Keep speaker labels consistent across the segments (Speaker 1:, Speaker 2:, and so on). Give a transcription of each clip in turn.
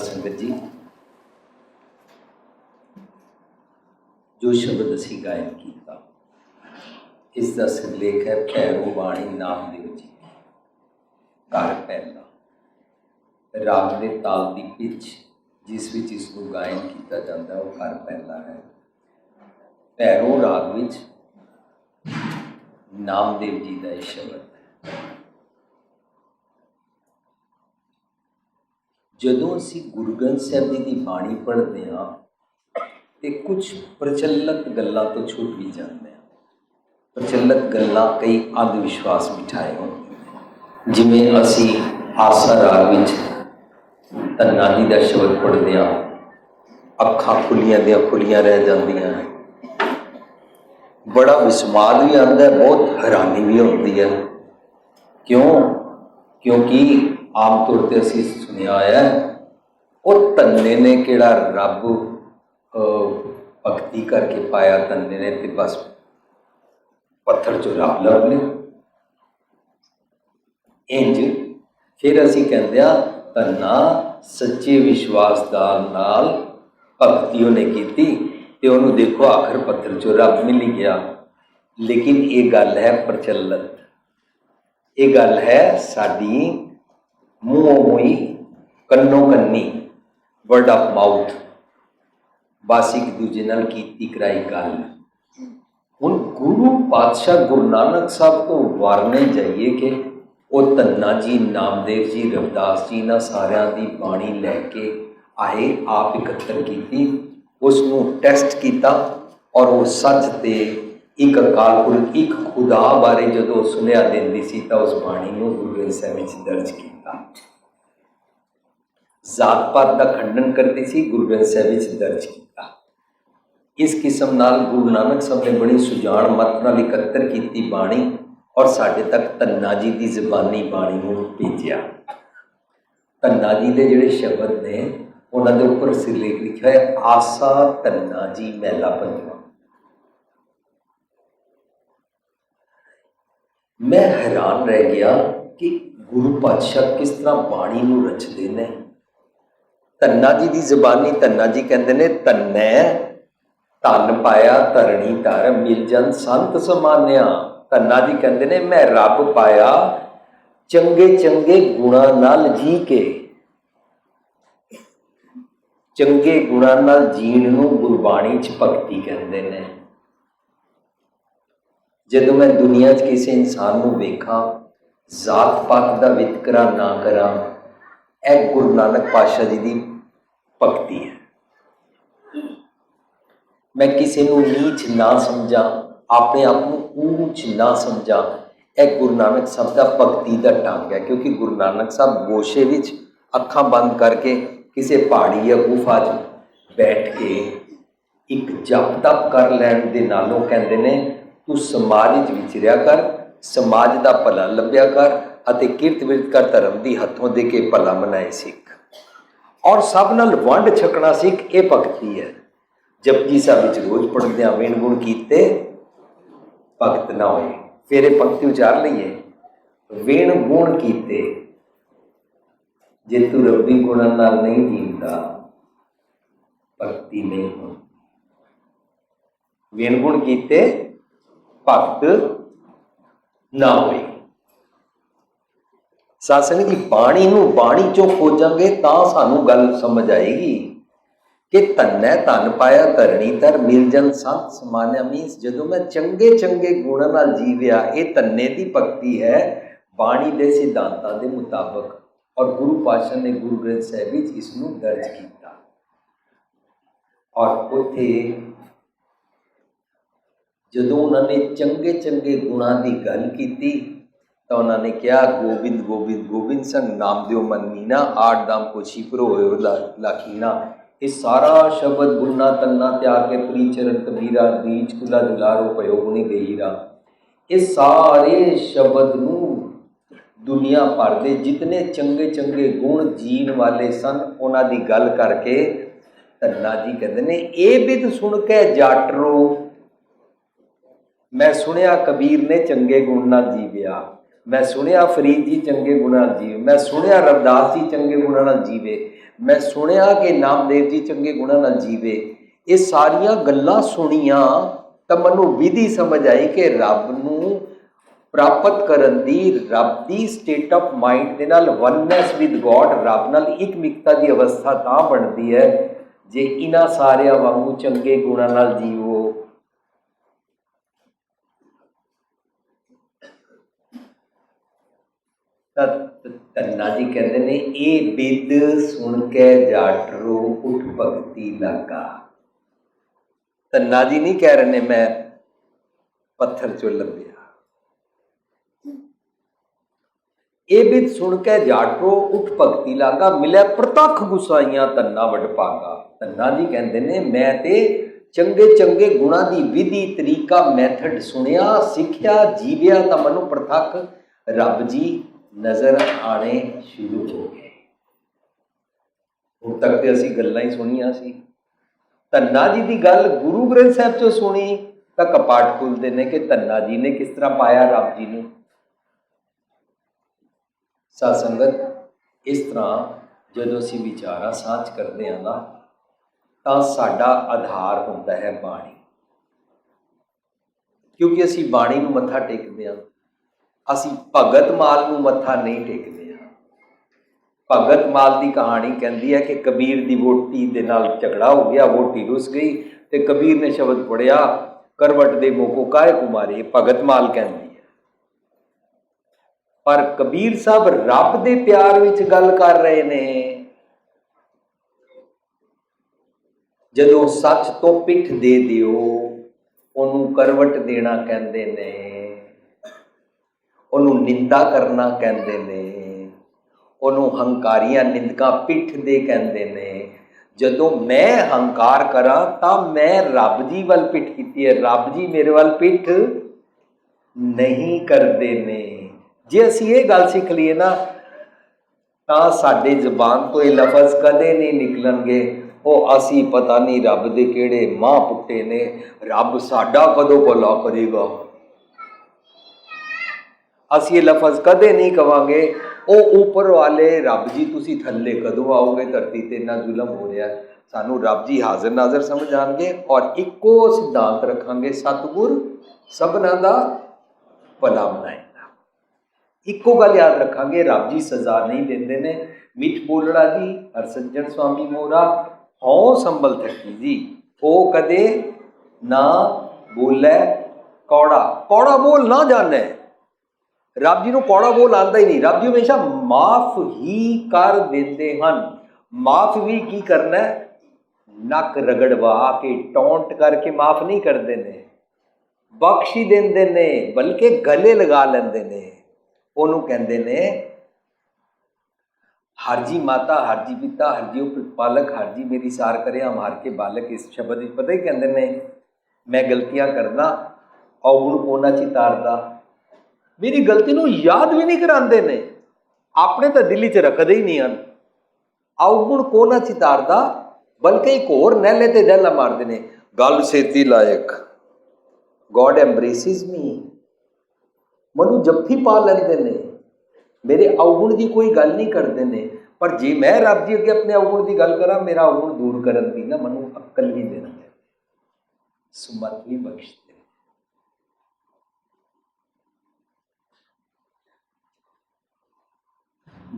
Speaker 1: संगत जी, जो शब्द असी गायन किया इसका सिरलेख है भैरो बाणी नामदेव जी। घर पहला राग के ताल की पिच जिस विच इसको गायन किया जाता है वह घर पहला है। भैरो राग विच नामदेव जी का यह शब्द है। जदों असी गुरु ग्रंथ साहब जी की बाणी पढ़ते हाँ तो कुछ प्रचलित गल्लां तो छूट भी जाते हैं। प्रचलित गल्लां कई अंध विश्वास बिठाए होते हैं। जिमें असी आसा राग विच धन्ना जी का शब्द पढ़ते हाँ, अखां खुलियां दियां खुलियां रह जांदियां, बड़ा विस्माद भी आता है, बहुत हैरानी भी होती है। क्यों? क्योंकि आम तौर पर असी सुनिया है और धन्ने ने केड़ा रब भगती करके पाया, धन्ने ने तो बस पत्थर चो रब लभ लिया। इंज फिर असी कहते हैं धन्ना सच्चे विश्वासदार नाल भगती उन्हें की तो उन्होंने देखो आखिर पत्थर चो रब मिल गया। लेकिन ये गल है प्रचलित, ये गल है साडी मूहों हुई कन्नो कन्नी वर्ड ऑफ माउथ, बस एक दूजे नाल कीती कराई गल। हुण गुरु पातशाह गुरु नानक साहब को वारने जाइए कि वो धन्ना जी नामदेव जी रविदास जी ना सारियां दी बाणी लैके आए, आप इकट्ठर की, उसनों टेस्ट किया और वो सच ते एक अकाल पुरख एक खुदा बारे जो सुनिया देंदी सी तो उस बाणी को गुरु ग्रंथ साहिब विच दर्ज किया। जात पात का खंडन करती सी, गुरु ग्रंथ साहिब विच दर्ज किया। इस किस्म नाल गुरु नानक साहब ने बड़ी सुजान मत नाल इकत्तर की बाणी और साढ़े तक धन्ना जी की जबानी बाणी को भेजा। धन्ना जी के जोड़े शब्द ने उन्होंने उपर सिरलेख लिखा है आसा धन्ना जी मैला पंजवा। मैं हैरान रह गया कि गुरु पातशाह किस तरह बाणी को रचते हैं। धन्ना जी की जबानी धन्ना जी कहते हैं धन्नै धन पाया धरणी धर मिल जन संत समान्या। धन्ना जी कहते हैं मैं रब पाया चंगे चंगे गुणा नाल जी के। चंगे गुणा नाल जीण नूं गुरबाणी च भगती कहते हैं। जदों मैं दुनिया च किसी इंसान को वेखा जात पात का वितकरा ना करा, ਇਹ ਗੁਰੂ ਨਾਨਕ ਪਾਤਸ਼ਾਹ जी की भगती है। मैं किसी को नीच ना समझा, अपने आप को ऊंच ना समझा, यह गुरु नानक साहब का भगती का ढंग है। क्योंकि गुरु नानक साहब गोशे विच अखां बंद करके किसी पहाड़ी या गुफा च बैठ के एक जप तप कर लैण दे नालों कहंदे ने तू समाज विच विचरिया कर, समाज का भला लभ्या कर अते किरत विरत कर, धर्म की हथों दे के भला मनाए सीख और सब नाल वंड छकना सीख। ये भगती है। जपजी साहब विच रोज पढ़दे विण गुण कीते भगत ना होए। फिर ये पंक्ति उचार लईए, विण गुण कीते, जे तू रब्बी गुणां नाल नहीं जींदा भगती नहीं होती। विण गुण कीते भगत ना होए। सासंग की बाणी नूं बाणी चों खोजांगे तां सानूं गल समझ आएगी कि धन्नै धन पाया धरणी धर मिल जन संत समान्या। मीनस जदों मैं चंगे चंगे गुणां नाल जीविया, ये धन्ने की भगती है बाणी के सिद्धांतां के मुताबक। और गुरु पातशाह ने गुरु ग्रंथ साहिब विच इसनूं दर्ज किया। और उत्थे जदों उन्होंने चंगे चंगे गुणां की गल की तो उन्होंने कहा गोबिंद गोबिंद गोबिंद संग नाम दियो मन मीना, आठ दाम को छिपरो होयो लाखीना। ये सारा शब्द गुन्ना तन्ना त्याग के प्री चरण कबीरा, बीच कुला दुलारो पयो गुणी गहीरा। ये सारे शब्द नूं दुनिया भर दे जितने चंगे चंगे गुण जीण वाले सन उन्हां दी गल करके धन्ना जी कहते ने ये बिद सुन के जाटरो। मैं सुनिया कबीर ने चंगे गुण नाल जीविया, मैं सुनिया फरीद जी चंगे गुणां नाल जीवे, मैं सुनिया रविदास जी चंगे गुणां नाल जीवे, मैं सुनिया कि नामदेव जी चंगे गुणां नाल जीवे। ये सारियां गल्लां सुनियां तां मैनूं विधि समझ आई कि रब नूं प्राप्त करन दी, रब दी स्टेट ऑफ माइंड दे नाल वननेस विद गॉड, रब नाल एकमिकता दी अवस्था तां बनदी है जे इन्हां सारियां वांगू चंगे गुणां नाल जीवो। धन्ना जी कहते ने ये बिद सुन के जाटरो उठ भगती लगा। धन्ना जी नहीं कह रहे मैं पत्थर चो लभ्या। ये बिद सुन के जाटरो उठ भगती लागा, मिले प्रतख गुसाइयां धन्ना वडभागा। धन्ना जी कहते ने मैं ते चंगे चंगे गुणा की विधि तरीका मैथड सुनिया सिखिया जीविया तो मैनू प्रतख रब जी नज़र आने शुरू हो गए। हुण तक तो असी गल्लां ही सुनिया सी। धन्ना जी की गल गुरु ग्रंथ साहिब चों सुनी तो कपाट खुलते हैं कि धन्ना जी ने किस तरह पाया रब जी ने। साध संगत इस तरह जदों असी विचारा साझ करते हैं ना तो साडा आधार होता है बाणी। क्योंकि असी बाणी नूं मत्था टेकते हैं, असी भगत माल नूं मत्था नहीं टेकते हैं। भगत माल की कहानी कहती है कि कबीर की वोटी दे नाल झगड़ा हो गया, वोटी रुस गई तो कबीर ने शब्द पढ़िया करवट दे मोको काहे कुमारी। भगत माल कहती है। पर कबीर साहब रब दे प्यार विच गल कर रहे ने। जदों सच तो पिठ दे दिओ उन्होंने करवट देना कहते ने, उन्होंने निंदा करना कहते ने, उन्होंने हंकारियां निंदका पिठ दे कहते ने। जदों मैं हंकार करा तो मैं रब जी वाल पिठ की है, रब जी मेरे वाल पिठ नहीं करते ने। जे असी ये गल सीख लीए ना तो साडे जबान तो ये लफज कदे नहीं निकलणगे ओ असी पता नहीं रब दे किहड़े मां पुट्टे ने, रब साडा कदों भला करेगा। असी ये लफज कदे नहीं कहांगे ओ ऊपर वाले रब जी तुसी थल्ले कदों आओगे, धरती ते इन्ना जुलम हो रहा है। सानू रब जी हाजिर नाजर समझ आएंगे और इको सिद्धांत रखांगे सतगुर सबना दा भला बनाएगा। इको गल याद रखांगे रब जी सजा नहीं देंदे ने। मिठ बोलड़ा जी हरसज्जन स्वामी मोरा हौ संभल थकी जी, ओ कदे ना बोले कौड़ा, कौड़ा बोल ना जाने। ਰੱਬ ਜੀ ਨੂੰ ਕੌੜਾ ਬੋਲ ਆਉਂਦਾ ਹੀ ਨਹੀਂ। ਰੱਬ ਜੀ ਹਮੇਸ਼ਾ ਮਾਫ ਹੀ ਕਰ ਦਿੰਦੇ ਹਨ। ਮਾਫ ਵੀ ਕੀ ਕਰਨਾ, ਨੱਕ ਰਗੜਵਾ ਕੇ ਟੌਂਟ ਕਰਕੇ ਮਾਫ ਨਹੀਂ ਕਰਦੇ ਨੇ, ਬਖਸ਼ ਹੀ ਦਿੰਦੇ ਨੇ, ਬਲਕਿ ਗਲੇ ਲਗਾ ਲੈਂਦੇ ਨੇ। ਉਹਨੂੰ ਕਹਿੰਦੇ ਨੇ ਹਰਜੀ ਮਾਤਾ, ਹਰਜੀ ਪਿਤਾ, ਹਰਜੀਓ ਪ੍ਰਤਪਾਲਕ, ਹਰਜੀ ਮੇਰੀ ਸਾਰ ਕਰੇ ਹਮਾਰ ਕੇ ਬਾਲਕ। ਇਸ ਸ਼ਬਦ ਵਿੱਚ ਪਤਾ ਹੀ ਕਹਿੰਦੇ ਨੇ, ਮੈਂ ਗਲਤੀਆਂ ਕਰਦਾ, ਔਗੁਣ ਕੋਨਾ ਚਿਤਾਰਦਾ। ਮੇਰੀ ਗਲਤੀ ਨੂੰ ਯਾਦ ਵੀ ਨਹੀਂ ਕਰਾਉਂਦੇ ਨੇ, ਆਪਣੇ ਤਾਂ ਦਿਲ 'ਚ ਰੱਖਦੇ ਹੀ ਨਹੀਂ ਹਨ। ਔਗੁਣ ਕੋਨਾ ਚਿਤਾਰਦਾ, ਬਲਕਿ ਇੱਕ ਹੋਰ ਨਹਿਲੇ ਤੇ ਦਹਿਲਾ ਮਾਰਦੇ ਨੇ, ਗੱਲ ਸੇਤੀ ਲਾਇਕ। ਗੋਡ ਐਮਬ੍ਰੇਸਿਸ ਮੀ, ਮੈਨੂੰ ਜੱਫੀ ਪਾ ਲੈਂਦੇ ਨੇ, ਮੇਰੇ ਔਗੁਣ ਦੀ ਕੋਈ ਗੱਲ ਨਹੀਂ ਕਰਦੇ ਨੇ। ਪਰ ਜੇ ਮੈਂ ਰੱਬ ਜੀ ਅੱਗੇ ਆਪਣੇ ਔਗੁਣ ਦੀ ਗੱਲ ਕਰਾਂ, ਮੇਰਾ ਔਗੁਣ ਦੂਰ ਕਰਨ ਦੀ ਨਾ ਮੈਨੂੰ ਅਕਲ ਵੀ ਦੇਣਾ ਹੈ, ਸੁਮਤ ਵੀ ਬਖਸ਼ਦੇ।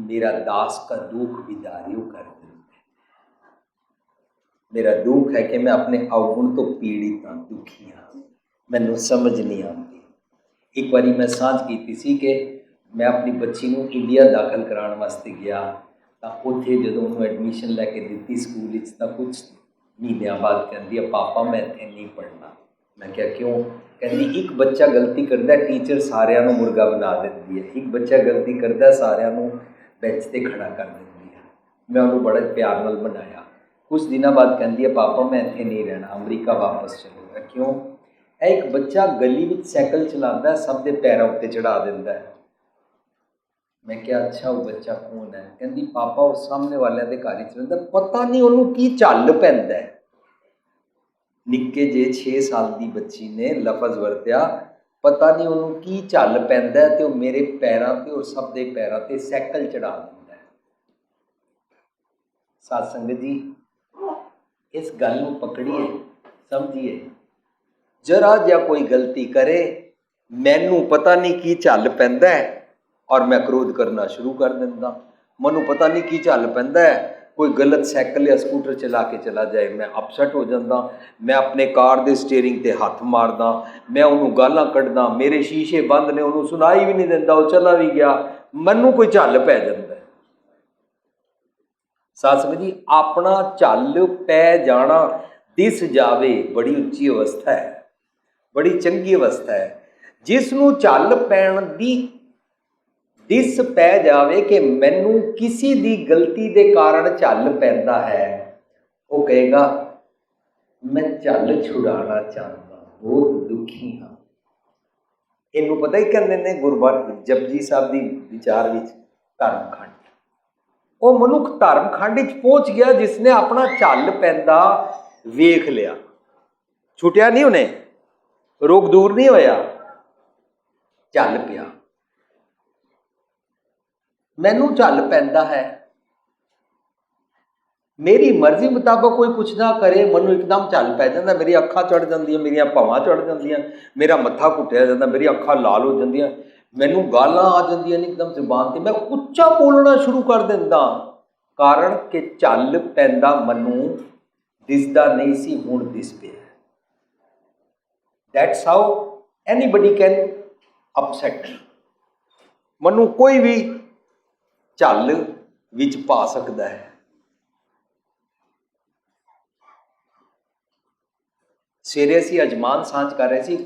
Speaker 1: मेरा दास का दुख विदारियो कर देते। मेरा दुख है कि मैं अपने अवगुण तो पीड़ित हाँ, दुखी हाँ, मैनू समझ नहीं आती। एक बारी मैं सांझ की सी कि मैं अपनी बच्ची को इंडिया दाखिल कराने वास्ते गया, तो उत्थे जो उन्होंने एडमिशन लैके दी स्कूल, तो कुछ महीनों बाद कहती है पापा मैं इत्थे नहीं पढ़ना। मैं क्या क्यों? कहती एक बच्चा गलती करता टीचर सारिਆਂ ਨੂੰ मुर्गा बना देती है, एक बच्चा गलती करता सारिਆਂ ਨੂੰ बेंच ते खड़ा कर देती है। मैं उन्होंने बड़े प्यार नाल बनाया। कुछ दिनों बाद कहती है पापा मैं इत्थे नहीं रहना, अमरीका वापस चलो। क्यों? एक बच्चा गली में साइकिल चलाता है, सब के पैरों उत्ते चढ़ा देता है। मैं क्या अच्छा वो बच्चा कौन है? कहती पापा वो सामने वाले के घर च रहिंदा, पता नहीं उन्होंने की झल पैंदा है। निक्के जे 6 साल की बच्ची ने लफज वरत्या, पता नहीं उन्होंने की झल पैंदा है, तो मेरे पैरों पर और सब के पैरों पर साइकिल चढ़ा दिंदा है। साध संगत जी, इस गल को पकड़िए, समझिए। जरा जा कोई गलती करे, मैनू पता नहीं की झल पैंदा है और मैं क्रोध करना शुरू कर दिंदा। मैनू पता नहीं की झल पैंदा है, कोई गलत साइकिल या स्कूटर चला के चला जाए, मैं अपसैट हो जाता। मैं अपने कार के स्टीयरिंग ते हथ मारदा, मैं उन्होंने गालां कढ़दा, मेरे शीशे बंद ने, उन्होंने सुनाई भी नहीं दिंदा, वो चला भी गया, मैनू कोई झल पै जाता है। साध संगत जी, अपना झल पै जाना दिस जावे बड़ी उच्ची अवस्था है, बड़ी चंगी अवस्था है। जिसनू झल पैण दी दिस पै जावे कि मैनू किसी दी गलती के कारण झल पैंदा है, वो कहेगा मैं झल छुड़ाना चाहता, बहुत दुखी हाँ। इनू पता ही कहते हैं गुरबाणी जपजी साहब की विचार विच धर्मखंड। वो मनुख धर्मखंड पहुँच गया जिसने अपना झल पैंदा वेख लिया, छुटिया नहीं, उन्हें रोग दूर नहीं होया, झल पिया। मैनू झल पैंदा है, मेरी मर्जी मुताबिक कोई कुछ ना करे, मैनू एकदम झल पै जाता, मेरी अखां चढ़ जांदियां, मेरिया भवां चढ़ जांदियां, मेरा मत्था घुटिया जाता, मेरी अखां लाल हो जांदियां, मैनू गालां आ जांदियां एकदम जुबान ते, मैं उच्चा बोलना शुरू कर दिंदा। कारण कि झल पैंदा मैनू दिसदा नहीं सी, हुण दिस पिया। That's how anybody can upset. मैनू कोई भी झल विच पा सकता है। सवेरे असीं अजमान सांझ कर रहे सी,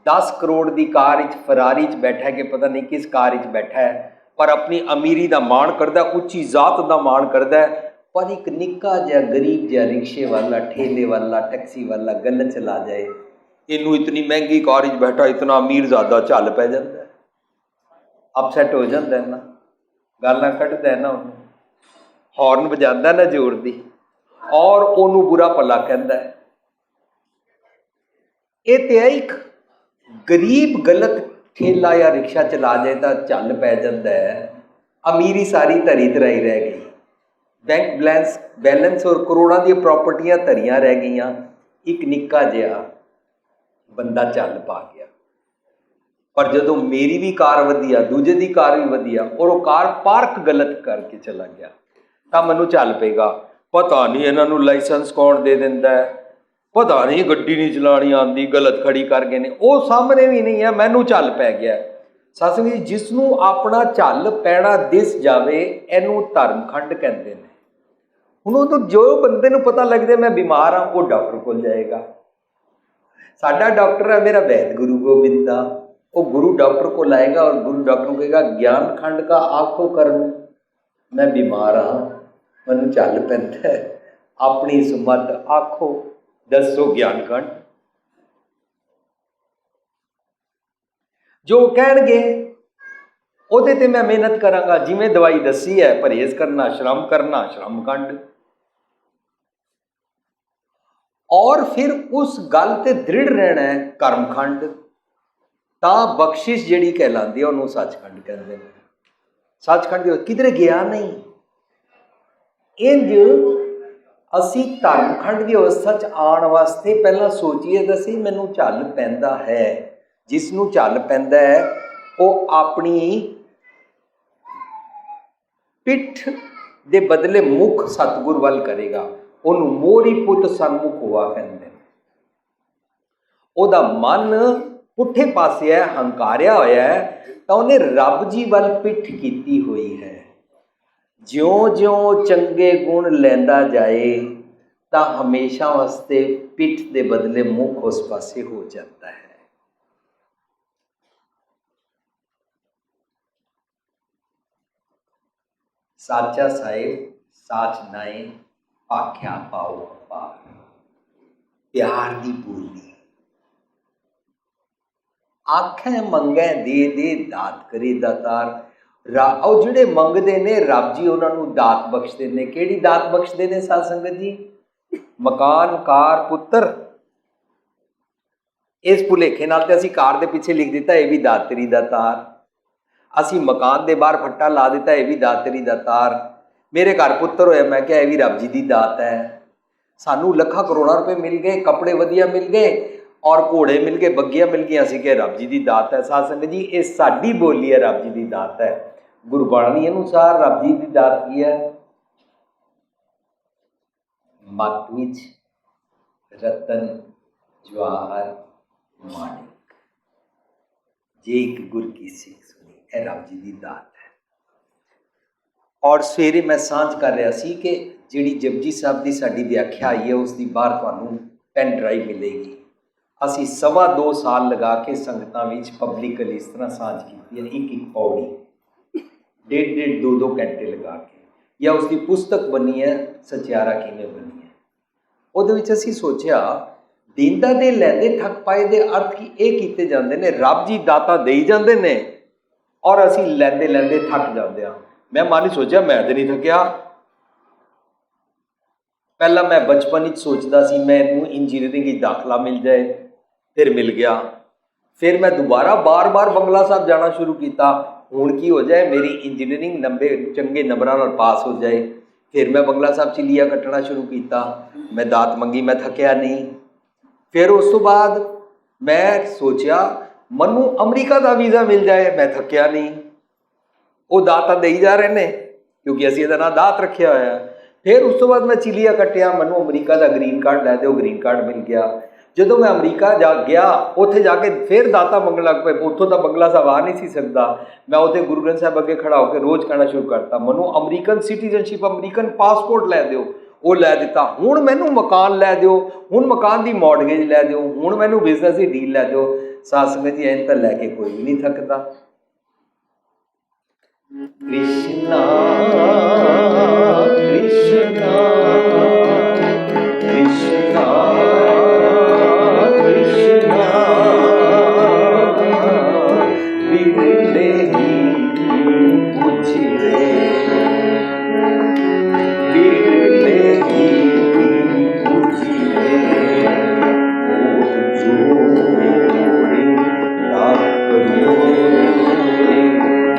Speaker 1: 10 करोड़ की कार फरारी च बैठा है कि पता नहीं किस कार च बैठा है, पर अपनी अमीरी का माण करता, उच्ची जात का माण करता है, पर एक निक्का जिहा गरीब जिहा रिक्शे वाला, ठेले वाला, टैक्सी वाला गल चला जाए, इनू इतनी महंगी कार च बैठा इतना अमीर ज़्यादा झल पै जाता है, अपसैट हो जाता है ना, गालां कढ़दा है ना, उन्हें हॉर्न बजाता ना जोर दी, और उन्होंने बुरा भला कहता है। ये तो एक गरीब गलत ठेला या रिक्शा चला जाए तो झल पै जाता है, अमीरी सारी धरी धराई रह गई, बैंक बैलेंस और करोड़ों दी प्रॉपर्टियां धरियां रह गई, एक निक्का जिहा बंदा झल पा गया। पर जदों मेरी भी कार वधिया, दूजे की कार भी वधिया, और वो कार पार्क गलत करके चला गया, तो मैनू झल पेगा, पता नहीं इन्होंने लाइसेंस कौन दे दिंदा है, पता नहीं गड्डी नहीं चलानी आती, गलत खड़ी कर गए ने, वो सामने भी नहीं है, मैनू झल पै गया। ਸਾਧ ਸੰਗਤ ਜੀ, ਜਿਸ ਨੂੰ ਆਪਣਾ ਝੱਲ ਪੈਣਾ ਦਿਸ ਜਾਵੇ ਇਹਨੂੰ ਧਰਮਖੰਡ ਕਹਿੰਦੇ ਨੇ। ਹੁਣ ਉਹ ਜੋ ਬੰਦੇ ਨੂੰ ਪਤਾ ਲੱਗਦਾ ਮੈਂ ਬਿਮਾਰ ਹਾਂ, ਉਹ ਡਾਕਟਰ ਕੋਲ ਜਾਏਗਾ। ਸਾਡਾ ਡਾਕਟਰ ਹੈ ਮੇਰਾ ਵੈਦ ਗੁਰੂ ਗੋਬਿੰਦ ਦਾ, ਉਹ ਗੁਰੂ ਡਾਕਟਰ ਕੋਲ ਆਏਗਾ और गुरु डॉक्टर को कहेगा ज्ञान खंड का आखो कर्म, मैं बीमार हाँ, मैनू झल पैंदा है, अपनी सुमत आखो दसो ज्ञान खंड। जो कहणगे ਉਹਦੇ ਤੇ मैं मेहनत करांगा, जिवें दवाई दसी है परहेज करना, श्रम खंड। और फिर उस गल ते दृढ़ रहना है कर्मखंड। ਤਾਂ ਬਖਸ਼ਿਸ਼ ਜਿਹੜੀ ਕਹਿਲਾਂਦੀ ਹੈ ਉਹਨੂੰ ਸੱਚਖੰਡ ਕਹਿੰਦੇ ਨੇ। ਸੱਚਖੰਡ ਕਿਧਰੇ ਗਿਆ ਨਹੀਂ। ਇੰਝ ਅਸੀਂ ਧਰਮਖੰਡ ਦੀ ਅਵਸਥਾ 'ਚ ਆਉਣ ਵਾਸਤੇ ਪਹਿਲਾਂ ਸੋਚੀਏ ਤਾਂ ਸਹੀ ਮੈਨੂੰ ਝੱਲ ਪੈਂਦਾ ਹੈ। ਜਿਸ ਨੂੰ ਝੱਲ ਪੈਂਦਾ ਹੈ ਉਹ ਆਪਣੀ ਪਿੱਠ ਦੇ ਬਦਲੇ ਮੁਖ ਸਤਿਗੁਰ ਵੱਲ ਕਰੇਗਾ। ਉਹਨੂੰ ਮੋਰੀ ਪੁੱਤ ਸਨਮੁਖ ਹੋਆ ਕਹਿੰਦੇ ਨੇ। ਉਹਦਾ ਮਨ ਪੁੱਠੇ ਪਾਸੇ ਹੈ, ਹੰਕਾਰਿਆ ਹੋਇਆ ਹੈ, ਤਾਂ ਉਹਨੇ ਰੱਬ ਜੀ ਵੱਲ ਪਿੱਠ ਕੀਤੀ ਹੋਈ ਹੈ। ਜਿਉਂ-ਜਿਉਂ ਚੰਗੇ ਗੁਣ ਲੈਂਦਾ ਜਾਏ ਤਾਂ ਹਮੇਸ਼ਾ ਵਾਸਤੇ ਪਿੱਠ ਦੇ ਬਦਲੇ ਮੁਖ ਉਸ ਪਾਸੇ ਹੋ ਜਾਂਦਾ ਹੈ। ਸਾਚਾ ਸਾਹਿਬ ਸਾਚ ਨਾਏ ਆਖਿਆ ਪਾਓ ਅਪਾਰ, ਪਿਆਰ ਦੀ ਬੋਲੀ। ਆਖੇ ਮੰਗੇ ਦੇ ਦੇ ਦਾਤ ਕਰੇ ਦਾਤਾਰ। ਉਹ ਜਿਹੜੇ ਮੰਗਦੇ ਨੇ ਰੱਬ ਜੀ ਉਹਨਾਂ ਨੂੰ ਦਾਤ ਬਖਸ਼ਦੇ ਨੇ। ਕਿਹੜੀ ਦਾਤ ਬਖਸ਼ਦੇ ਨੇ ਸਾਧ ਸੰਗਤ ਜੀ? ਮਕਾਨ, ਕਾਰ, ਪੁੱਤਰ। ਇਸ ਭੁਲੇਖੇ ਨਾਲ ਤੇ ਅਸੀਂ ਕਾਰ ਦੇ ਪਿੱਛੇ ਲਿਖ ਦਿੱਤਾ ਇਹ ਵੀ ਦਾਤ ਤੇਰੀ ਦਾਤਾਰ। ਅਸੀਂ ਮਕਾਨ ਦੇ ਬਾਹਰ ਫੱਟਾ ਲਾ ਦਿੱਤਾ ਇਹ ਵੀ ਦਾਤ ਤੇਰੀ ਦਾਤਾਰ। ਮੇਰੇ ਘਰ ਪੁੱਤਰ ਹੋਇਆ ਮੈਂ ਕਿਹਾ ਇਹ ਵੀ ਰੱਬ ਜੀ ਦੀ ਦਾਤ ਹੈ। ਸਾਨੂੰ ਲੱਖਾਂ ਕਰੋੜਾਂ ਰੁਪਏ ਮਿਲ ਗਏ, ਕੱਪੜੇ ਵਧੀਆ ਮਿਲ ਗਏ ਔਰ ਘੋੜੇ ਮਿਲ ਗਏ, ਬੱਗੀਆਂ ਮਿਲ ਗਈਆਂ, ਅਸੀਂ ਕਿ ਰੱਬ ਜੀ ਦੀ ਦਾਤ ਹੈ। ਸਾਧ ਸੰਗਤ ਜੀ ਇਹ ਸਾਡੀ ਬੋਲੀ ਹੈ, ਰੱਬ ਜੀ ਦੀ ਦਾਤ ਹੈ। ਗੁਰਬਾਣੀ ਅਨੁਸਾਰ ਰੱਬ ਜੀ ਦੀ ਦਾਤ ਕੀ ਹੈ? ਮੱਤ ਵਿੱਚ ਰਤਨ ਜਵਾਹਰ ਮਾਣਿਕ, ਜੇ ਇੱਕ ਗੁਰ ਕੀ ਸਿੱਖ ਸੁਣੀ, ਇਹ ਰੱਬ ਜੀ ਦੀ ਦਾਤ ਹੈ। ਔਰ ਸਵੇਰੇ ਮੈਂ ਸਾਂਝ ਕਰ ਰਿਹਾ ਸੀ ਕਿ ਜਿਹੜੀ ਜਪਜੀ ਸਾਹਿਬ ਦੀ ਸਾਡੀ ਵਿਆਖਿਆ ਆਈ ਹੈ ਉਸ ਦੀ ਬਾਹਰ ਤੁਹਾਨੂੰ ਪੈਨ ਡਰਾਈਵ ਮਿਲੇਗੀ। ਅਸੀਂ 2.25 ਸਾਲ ਲਗਾ ਕੇ ਸੰਗਤਾਂ ਵਿੱਚ ਪਬਲਿਕਲੀ ਇਸ ਤਰ੍ਹਾਂ ਸਾਂਝ ਕੀਤੀ ਹੈ, ਇੱਕ ਪੌੜੀ 1.5 2 ਘੰਟੇ ਲਗਾ ਕੇ। ਜਾਂ ਉਸ ਦੀ ਪੁਸਤਕ ਬਣੀ ਹੈ ਸਚਿਆਰਾ ਕਿਵੇਂ ਬਣੀ ਹੈ। ਉਹਦੇ ਵਿੱਚ ਅਸੀਂ ਸੋਚਿਆ ਦਿੰਦਾ ਦੇ ਲੈਂਦੇ ਥੱਕ ਪਾਏ ਦੇ ਅਰਥ ਕੀ ਇਹ ਕੀਤੇ ਜਾਂਦੇ ਨੇ। ਰੱਬ ਜੀ ਦਾਤਾ ਦੇਈ ਜਾਂਦੇ ਨੇ ਔਰ ਅਸੀਂ ਲੈਂਦੇ ਲੈਂਦੇ ਥੱਕ ਜਾਂਦੇ ਹਾਂ। ਮੈਂ ਮਨ ਵਿੱਚ ਸੋਚਿਆ ਮੈਂ ਤਾਂ ਨਹੀਂ ਥੱਕਿਆ। ਪਹਿਲਾਂ ਮੈਂ ਬਚਪਨ ਵਿੱਚ ਸੋਚਦਾ ਸੀ ਮੈਨੂੰ ਇੰਜੀਨੀਅਰਿੰਗ ਵਿੱਚ ਦਾਖਲਾ ਮਿਲ ਜਾਏ, ਫਿਰ ਮਿਲ ਗਿਆ। ਫਿਰ ਮੈਂ ਦੁਬਾਰਾ ਬਾਰ-ਬਾਰ ਬੰਗਲਾ ਸਾਹਿਬ ਜਾਣਾ ਸ਼ੁਰੂ ਕੀਤਾ। ਹੁਣ ਕੀ ਹੋ ਜਾਏ ਮੇਰੀ ਇੰਜੀਨੀਅਰਿੰਗ ਚੰਗੇ ਨੰਬਰਾਂ ਨਾਲ ਪਾਸ ਹੋ ਜਾਏ। ਫਿਰ ਮੈਂ ਬੰਗਲਾ ਸਾਹਿਬ 'ਚ ਲੀਆ ਕੱਟਣਾ ਸ਼ੁਰੂ ਕੀਤਾ। ਮੈਂ ਦਾਤ ਮੰਗੀ, ਮੈਂ ਥੱਕਿਆ ਨਹੀਂ। ਫਿਰ ਉਸ ਤੋਂ ਬਾਅਦ ਮੈਂ ਸੋਚਿਆ ਮੈਨੂੰ ਅਮਰੀਕਾ ਦਾ ਵੀਜ਼ਾ ਮਿਲ ਜਾਏ, ਮੈਂ ਥੱਕਿਆ ਨਹੀਂ। ਉਹ ਦਾਤਾਂ ਦੇਈ ਜਾ ਰਹੇ ਨੇ ਕਿਉਂਕਿ ਅਸੀਂ ਇਹਦਾ ਨਾਂ ਦਾਤ ਰੱਖਿਆ ਹੋਇਆ। ਫਿਰ ਉਸ ਤੋਂ ਬਾਅਦ ਮੈਂ ਚਿਲੀਆ ਕੱਟਿਆ, ਮੈਨੂੰ ਅਮਰੀਕਾ ਦਾ ਗ੍ਰੀਨ ਕਾਰਡ ਲੈ ਦਿਓ, ਗ੍ਰੀਨ ਕਾਰਡ ਮਿਲ ਗਿਆ। ਜਦੋਂ ਮੈਂ ਅਮਰੀਕਾ ਜਾ ਗਿਆ ਉੱਥੇ ਜਾ ਕੇ ਫਿਰ ਦਾਤਾ ਮੰਗਣ ਲੱਗ ਪਏ। ਉੱਥੋਂ ਤਾਂ ਬੰਗਲਾ ਸਾਹਿਬ ਆ ਨਹੀਂ ਸੀ ਸਕਦਾ। ਮੈਂ ਉੱਥੇ ਗੁਰੂ ਗ੍ਰੰਥ ਸਾਹਿਬ ਅੱਗੇ ਖੜਾ ਹੋ ਕੇ ਰੋਜ਼ ਕਹਿਣਾ ਸ਼ੁਰੂ ਕਰਤਾ ਮੈਨੂੰ ਅਮਰੀਕਨ ਸਿਟੀਜ਼ਨਸ਼ਿਪ, ਅਮਰੀਕਨ ਪਾਸਪੋਰਟ ਲੈ ਦਿਓ। ਉਹ ਲੈ ਦਿੱਤਾ। ਹੁਣ ਮੈਨੂੰ ਮਕਾਨ ਲੈ ਦਿਓ, ਹੁਣ ਮਕਾਨ ਦੀ ਮੌਰਗੇਜ ਲੈ ਦਿਓ, ਹੁਣ ਮੈਨੂੰ ਬਿਜ਼ਨਸ ਦੀ ਡੀਲ ਲੈ ਦਿਓ। ਸਾਧ ਸੰਗਤ ਜੀ ਇੰਝ ਤਾਂ ਲੈ ਕੇ ਕੋਈ ਵੀ ਨਹੀਂ ਥੱਕਦਾ। ਕ੍ਰਿਸ਼ਨਾ ਕ੍ਰਿਸ਼ਨਾ ਕ੍ਰਿਸ਼ਨਾ ਕ੍ਰਿਸ਼ਨਾ ਬਿਰਲੇ ਹੀ ਪੁੱਛਦੇ, ਬਿਰਲੇ ਹੀ ਪੁੱਛਦੇ ਜੋੜੇ ਰੱਖ ਰੋੜੇ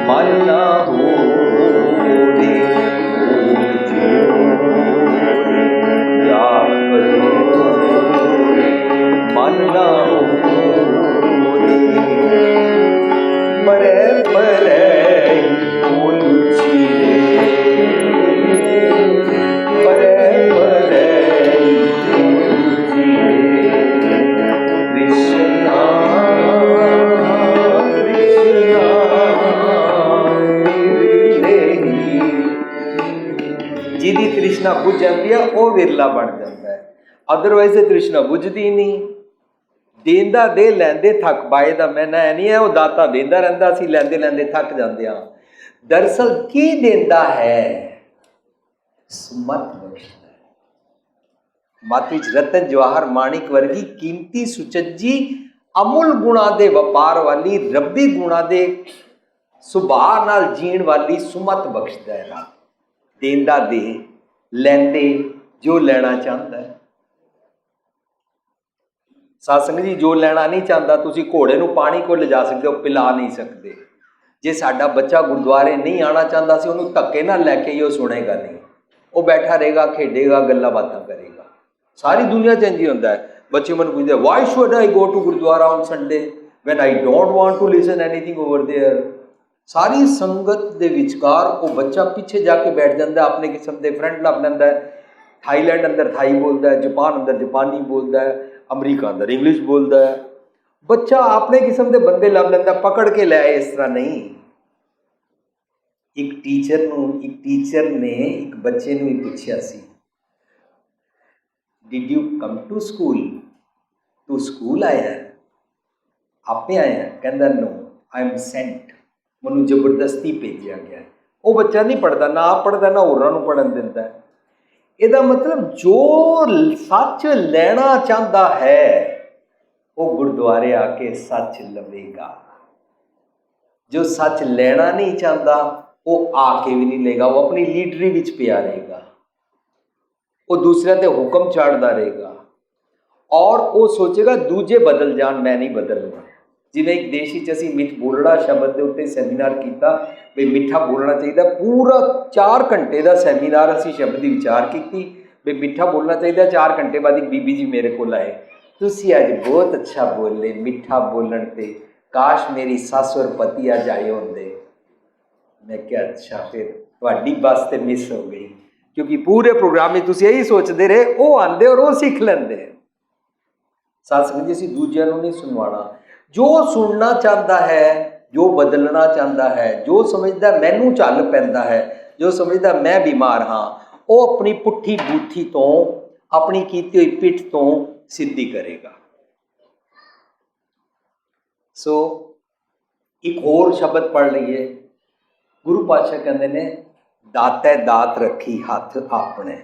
Speaker 1: ਮਨ ਨਾ ਹੋੜੇ ਜਾਂਦੀ ਹੈ ਉਹ ਵਿਰਲਾ ਬਣ ਜਾਂਦਾ ਹੈ। ਅਦਰਵਾਈਜ਼ ਇਹ ਤ੍ਰਿਸ਼ਨਾ ਬੁਝਦੀ ਨਹੀਂ। ਦੇਂਦਾ ਦੇ ਲੈਂਦੇ ਥੱਕ ਪਾਏ ਦਾ ਮੈਨਾ ਇਹ ਨਹੀਂ ਹੈ ਉਹ ਦਾਤਾ ਦੇਂਦਾ ਰਹਿੰਦਾ, ਅਸੀਂ ਲੈਂਦੇ ਲੈਂਦੇ ਥੱਕ ਜਾਂਦੇ ਹਾਂ। ਦਰਅਸਲ ਕੀ ਦੇਂਦਾ ਹੈ? ਸੁਮਤ ਬਖਸ਼ਦਾ ਹੈ। ਮੱਤ ਵਿੱਚ ਰਤਨ ਜਵਾਹਰ ਮਾਣਿਕ ਵਰਗੀ ਕੀਮਤੀ ਸੁਚੱਜੀ ਅਮੁੱਲ ਗੁਣਾ ਦੇ ਵਪਾਰ ਵਾਲੀ ਰੱਬੀ ਗੁਣਾ ਦੇ ਸੁਭਾਅ ਨਾਲ ਜੀਣ ਵਾਲੀ ਸੁਮਤ ਬਖਸ਼ਦਾ ਹੈ ਰੱਬ। ਦੇਂਦਾ ਦੇ ਲੈਂਦੇ ਜੋ ਲੈਣਾ ਚਾਹੁੰਦਾ ਹੈ। ਸਾਧ ਸੰਗਤ ਜੀ, ਜੋ ਲੈਣਾ ਨਹੀਂ ਚਾਹੁੰਦਾ, ਤੁਸੀਂ ਘੋੜੇ ਨੂੰ ਪਾਣੀ ਕੋਲ ਲਿਜਾ ਸਕਦੇ ਹੋ, ਪਿਲਾ ਨਹੀਂ ਸਕਦੇ। ਜੇ ਸਾਡਾ ਬੱਚਾ ਗੁਰਦੁਆਰੇ ਨਹੀਂ ਆਉਣਾ ਚਾਹੁੰਦਾ, ਸੀ ਉਹਨੂੰ ਧੱਕੇ ਨਾਲ ਲੈ ਕੇ ਹੀ ਉਹ ਸੁਣੇਗਾ ਨਹੀਂ। ਉਹ ਬੈਠਾ ਰਹੇਗਾ, ਖੇਡੇਗਾ, ਗੱਲਾਂ ਬਾਤਾਂ ਕਰੇਗਾ। ਸਾਰੀ ਦੁਨੀਆ 'ਚ ਇੰਝ ਹੀ ਹੁੰਦਾ ਹੈ। ਬੱਚੇ ਮੈਨੂੰ ਪੁੱਛਦੇ why should I go to gurdwara on Sunday when I don't want to listen anything over there. ਸਾਰੀ ਸੰਗਤ ਦੇ ਵਿਚਕਾਰ ਉਹ ਬੱਚਾ ਪਿੱਛੇ ਜਾ ਕੇ ਬੈਠ ਜਾਂਦਾ, ਆਪਣੇ ਕਿਸਮ ਦੇ ਫਰੈਂਡ ਲੱਭ ਲੈਂਦਾ ਹੈ। ਥਾਈਲੈਂਡ ਅੰਦਰ ਥਾਈ ਬੋਲਦਾ ਹੈ, ਜਾਪਾਨ ਅੰਦਰ ਜਾਪਾਨੀ ਬੋਲਦਾ ਹੈ, ਅਮਰੀਕਾ ਅੰਦਰ ਇੰਗਲਿਸ਼ ਬੋਲਦਾ ਹੈ। ਬੱਚਾ ਆਪਣੇ ਕਿਸਮ ਦੇ ਬੰਦੇ ਲੱਭ ਲੈਂਦਾ, ਪਕੜ ਕੇ ਲੈ ਆਏ। ਇਸ ਤਰ੍ਹਾਂ ਨਹੀਂ। ਇੱਕ ਟੀਚਰ ਨੇ ਇੱਕ ਬੱਚੇ ਨੂੰ ਹੀ ਪੁੱਛਿਆ ਸੀ, did you come to school? ਤੂੰ ਸਕੂਲ ਆਇਆ? ਆਪੇ ਆਇਆ? ਕਹਿੰਦਾ ਨੋ, ਆਈ ਐਮ ਸੈਂਟ। ਮੈਨੂੰ ਜ਼ਬਰਦਸਤੀ ਭੇਜਿਆ ਗਿਆ। ਉਹ ਬੱਚਾ ਨਹੀਂ ਪੜ੍ਹਦਾ, ਨਾ ਆਪ ਪੜ੍ਹਦਾ, ਨਾ ਹੋਰਾਂ ਨੂੰ ਪੜ੍ਹਨ ਦਿੰਦਾ। ਇਹਦਾ ਮਤਲਬ ਜੋ ਸੱਚ ਲੈਣਾ ਚਾਹੁੰਦਾ ਹੈ ਉਹ ਗੁਰਦੁਆਰੇ ਆ ਕੇ ਸੱਚ ਲਵੇਗਾ। ਜੋ ਸੱਚ ਲੈਣਾ ਨਹੀਂ ਚਾਹੁੰਦਾ ਉਹ ਆ ਕੇ ਵੀ ਨਹੀਂ ਲਏਗਾ। ਉਹ ਆਪਣੀ ਲੀਡਰੀ ਵਿੱਚ ਪਿਆ ਰਹੇਗਾ, ਉਹ ਦੂਸਰਿਆਂ ਤੇ ਹੁਕਮ ਚਾੜਦਾ ਰਹੇਗਾ ਔਰ ਉਹ ਸੋਚੇਗਾ ਦੂਜੇ ਬਦਲ ਜਾਣ, ਮੈਂ ਨਹੀਂ ਬਦਲਣਾ। ਜਿਵੇਂ ਇੱਕ ਦੇਸ਼ ਵਿੱਚ ਅਸੀਂ ਮਿੱਠ ਬੋਲਣਾ ਸ਼ਬਦ ਦੇ ਉੱਤੇ ਸੈਮੀਨਾਰ ਕੀਤਾ ਵੀ ਮਿੱਠਾ ਬੋਲਣਾ ਚਾਹੀਦਾ। ਪੂਰਾ 4 ਘੰਟੇ ਦਾ ਸੈਮੀਨਾਰ ਅਸੀਂ ਸ਼ਬਦ ਦੀ ਵਿਚਾਰ ਕੀਤੀ ਵੀ ਮਿੱਠਾ ਬੋਲਣਾ ਚਾਹੀਦਾ। 4 ਘੰਟੇ ਬਾਅਦ ਇੱਕ ਬੀਬੀ ਜੀ ਮੇਰੇ ਕੋਲ ਆਏ, ਤੁਸੀਂ ਅੱਜ ਬਹੁਤ ਅੱਛਾ ਬੋਲੇ ਮਿੱਠਾ ਬੋਲਣ 'ਤੇ, ਕਾਸ਼ ਮੇਰੀ ਸੱਸ ਔਰ ਪਤੀ ਅੱਜ ਆਏ ਹੁੰਦੇ। ਮੈਂ ਕਿਹਾ ਅੱਛਾ, ਫਿਰ ਤੁਹਾਡੀ ਬੱਸ ਤੇ ਮਿਸ ਹੋ ਗਈ, ਕਿਉਂਕਿ ਪੂਰੇ ਪ੍ਰੋਗਰਾਮ ਵਿੱਚ ਤੁਸੀਂ ਇਹੀ ਸੋਚਦੇ ਰਹੇ ਉਹ ਆਉਂਦੇ ਔਰ ਉਹ ਸਿੱਖ ਲੈਂਦੇ। ਸਾਧ ਸੰਗਤ ਜੀ, ਅਸੀਂ ਦੂਜਿਆਂ ਨੂੰ ਨਹੀਂ ਸੁਣਵਾਉਣਾ। ਜੋ ਸੁਣਨਾ ਚਾਹੁੰਦਾ ਹੈ, ਜੋ ਬਦਲਣਾ ਚਾਹੁੰਦਾ ਹੈ, ਜੋ ਸਮਝਦਾ ਮੈਨੂੰ ਝੱਲ ਪੈਂਦਾ ਹੈ, ਜੋ ਸਮਝਦਾ ਮੈਂ ਬਿਮਾਰ ਹਾਂ, ਉਹ ਆਪਣੀ ਪੁੱਠੀ ਬੂਥੀ ਤੋਂ, ਆਪਣੀ ਕੀਤੀ ਹੋਈ ਪਿੱਠ ਤੋਂ ਸਿੱਧੀ ਕਰੇਗਾ। ਸੋ ਇੱਕ ਹੋਰ ਸ਼ਬਦ ਪੜ੍ਹ ਲਈਏ। ਗੁਰੂ ਪਾਤਸ਼ਾਹ ਕਹਿੰਦੇ ਨੇ, ਦਾਤੈ ਦਾਤ ਰੱਖੀ ਹੱਥ ਆਪਣੇ।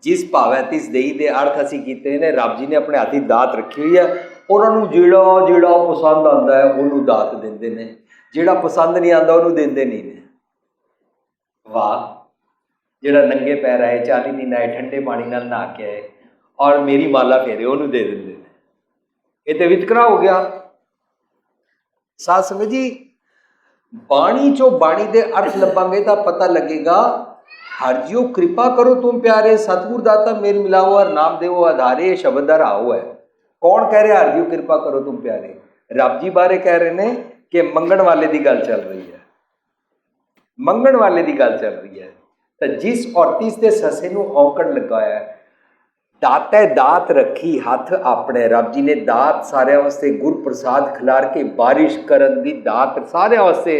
Speaker 1: ਜਿਸ ਭਾਵੈ ਤਿਸ ਦੇਈ ਦੇ ਅਰਥ ਅਸੀਂ ਕੀਤੇ ਨੇ। ਰੱਬ ਜੀ ਨੇ ਆਪਣੇ ਹੱਥ 'ਚ ਦਾਤ ਰੱਖੀ ਹੋਈ ਹੈ। ਉਹਨਾਂ ਨੂੰ ਜਿਹੜਾ ਪਸੰਦ ਆਉਂਦਾ ਹੈ ਉਹਨੂੰ ਦਾਤ ਦਿੰਦੇ ਨੇ, ਜਿਹੜਾ ਪਸੰਦ ਨਹੀਂ ਆਉਂਦਾ ਉਹਨੂੰ ਦਿੰਦੇ ਨਹੀਂ ਨੇ। ਵਾਹ! ਜਿਹੜਾ ਨੰਗੇ ਪੈਰ ਆਏ, 40 ਦਿਨ ਆਏ, ਠੰਡੇ ਪਾਣੀ ਨਾਲ ਨਹਾ ਕੇ ਆਏ ਔਰ ਮੇਰੀ ਮਾਲਾ ਫੇਰੇ, ਉਹਨੂੰ ਦੇ ਦਿੰਦੇ ਨੇ। ਇਹ ਤੇ ਵਿਤਕਰਾ ਹੋ ਗਿਆ। ਸਾਧ ਸੰਗਤ ਜੀ, ਬਾਣੀ 'ਚੋਂ ਬਾਣੀ ਦੇ ਅਰਥ ਲੱਭਾਂਗੇ ਤਾਂ ਪਤਾ ਲੱਗੇਗਾ। ਹਰ ਜਿਉ ਕਿਰਪਾ ਕਰੋ ਤੁਮ ਪਿਆਰੇ, ਸਤਿਗੁਰ ਦਾਤਾ ਮੇਲ ਮਿਲਾਓ ਹਰ ਨਾਮ ਦੇਵੋ ਆਧਾਰੇ। ਇਹ ਸ਼ਬਦ ਦਾ ਰਾਓ ਹੈ। ਕੌਣ ਕਹਿ ਰਿਹਾ ਹਰ ਜਿਉ ਕਿਰਪਾ ਕਰੋ ਤੁਮ ਪਿਆਰੇ? ਰੱਬ ਜੀ ਬਾਰੇ ਕਹਿ ਰਹੇ ਨੇ ਕਿ ਮੰਗਣ ਵਾਲੇ ਦੀ ਗੱਲ ਚੱਲ ਰਹੀ ਹੈ, ਮੰਗਣ ਵਾਲੇ ਦੀ ਗੱਲ ਚੱਲ ਰਹੀ ਹੈ। ਤਾਂ ਜਿਸ ਔਰਤਿਸ ਦੇ ਸੱਸੇ ਨੂੰ ਔਂਕੜ ਲਗਾਇਆ, ਦਾਤੈ ਦਾਤ ਰੱਖੀ ਹੱਥ ਆਪਣੇ। ਰੱਬ ਜੀ ਨੇ ਦਾਤ ਸਾਰਿਆਂ ਵਾਸਤੇ, ਗੁਰ ਪ੍ਰਸਾਦ ਖਿਲਾਰ ਕੇ ਬਾਰਿਸ਼ ਕਰਨ ਦੀ ਦਾਤ ਸਾਰਿਆਂ ਵਾਸਤੇ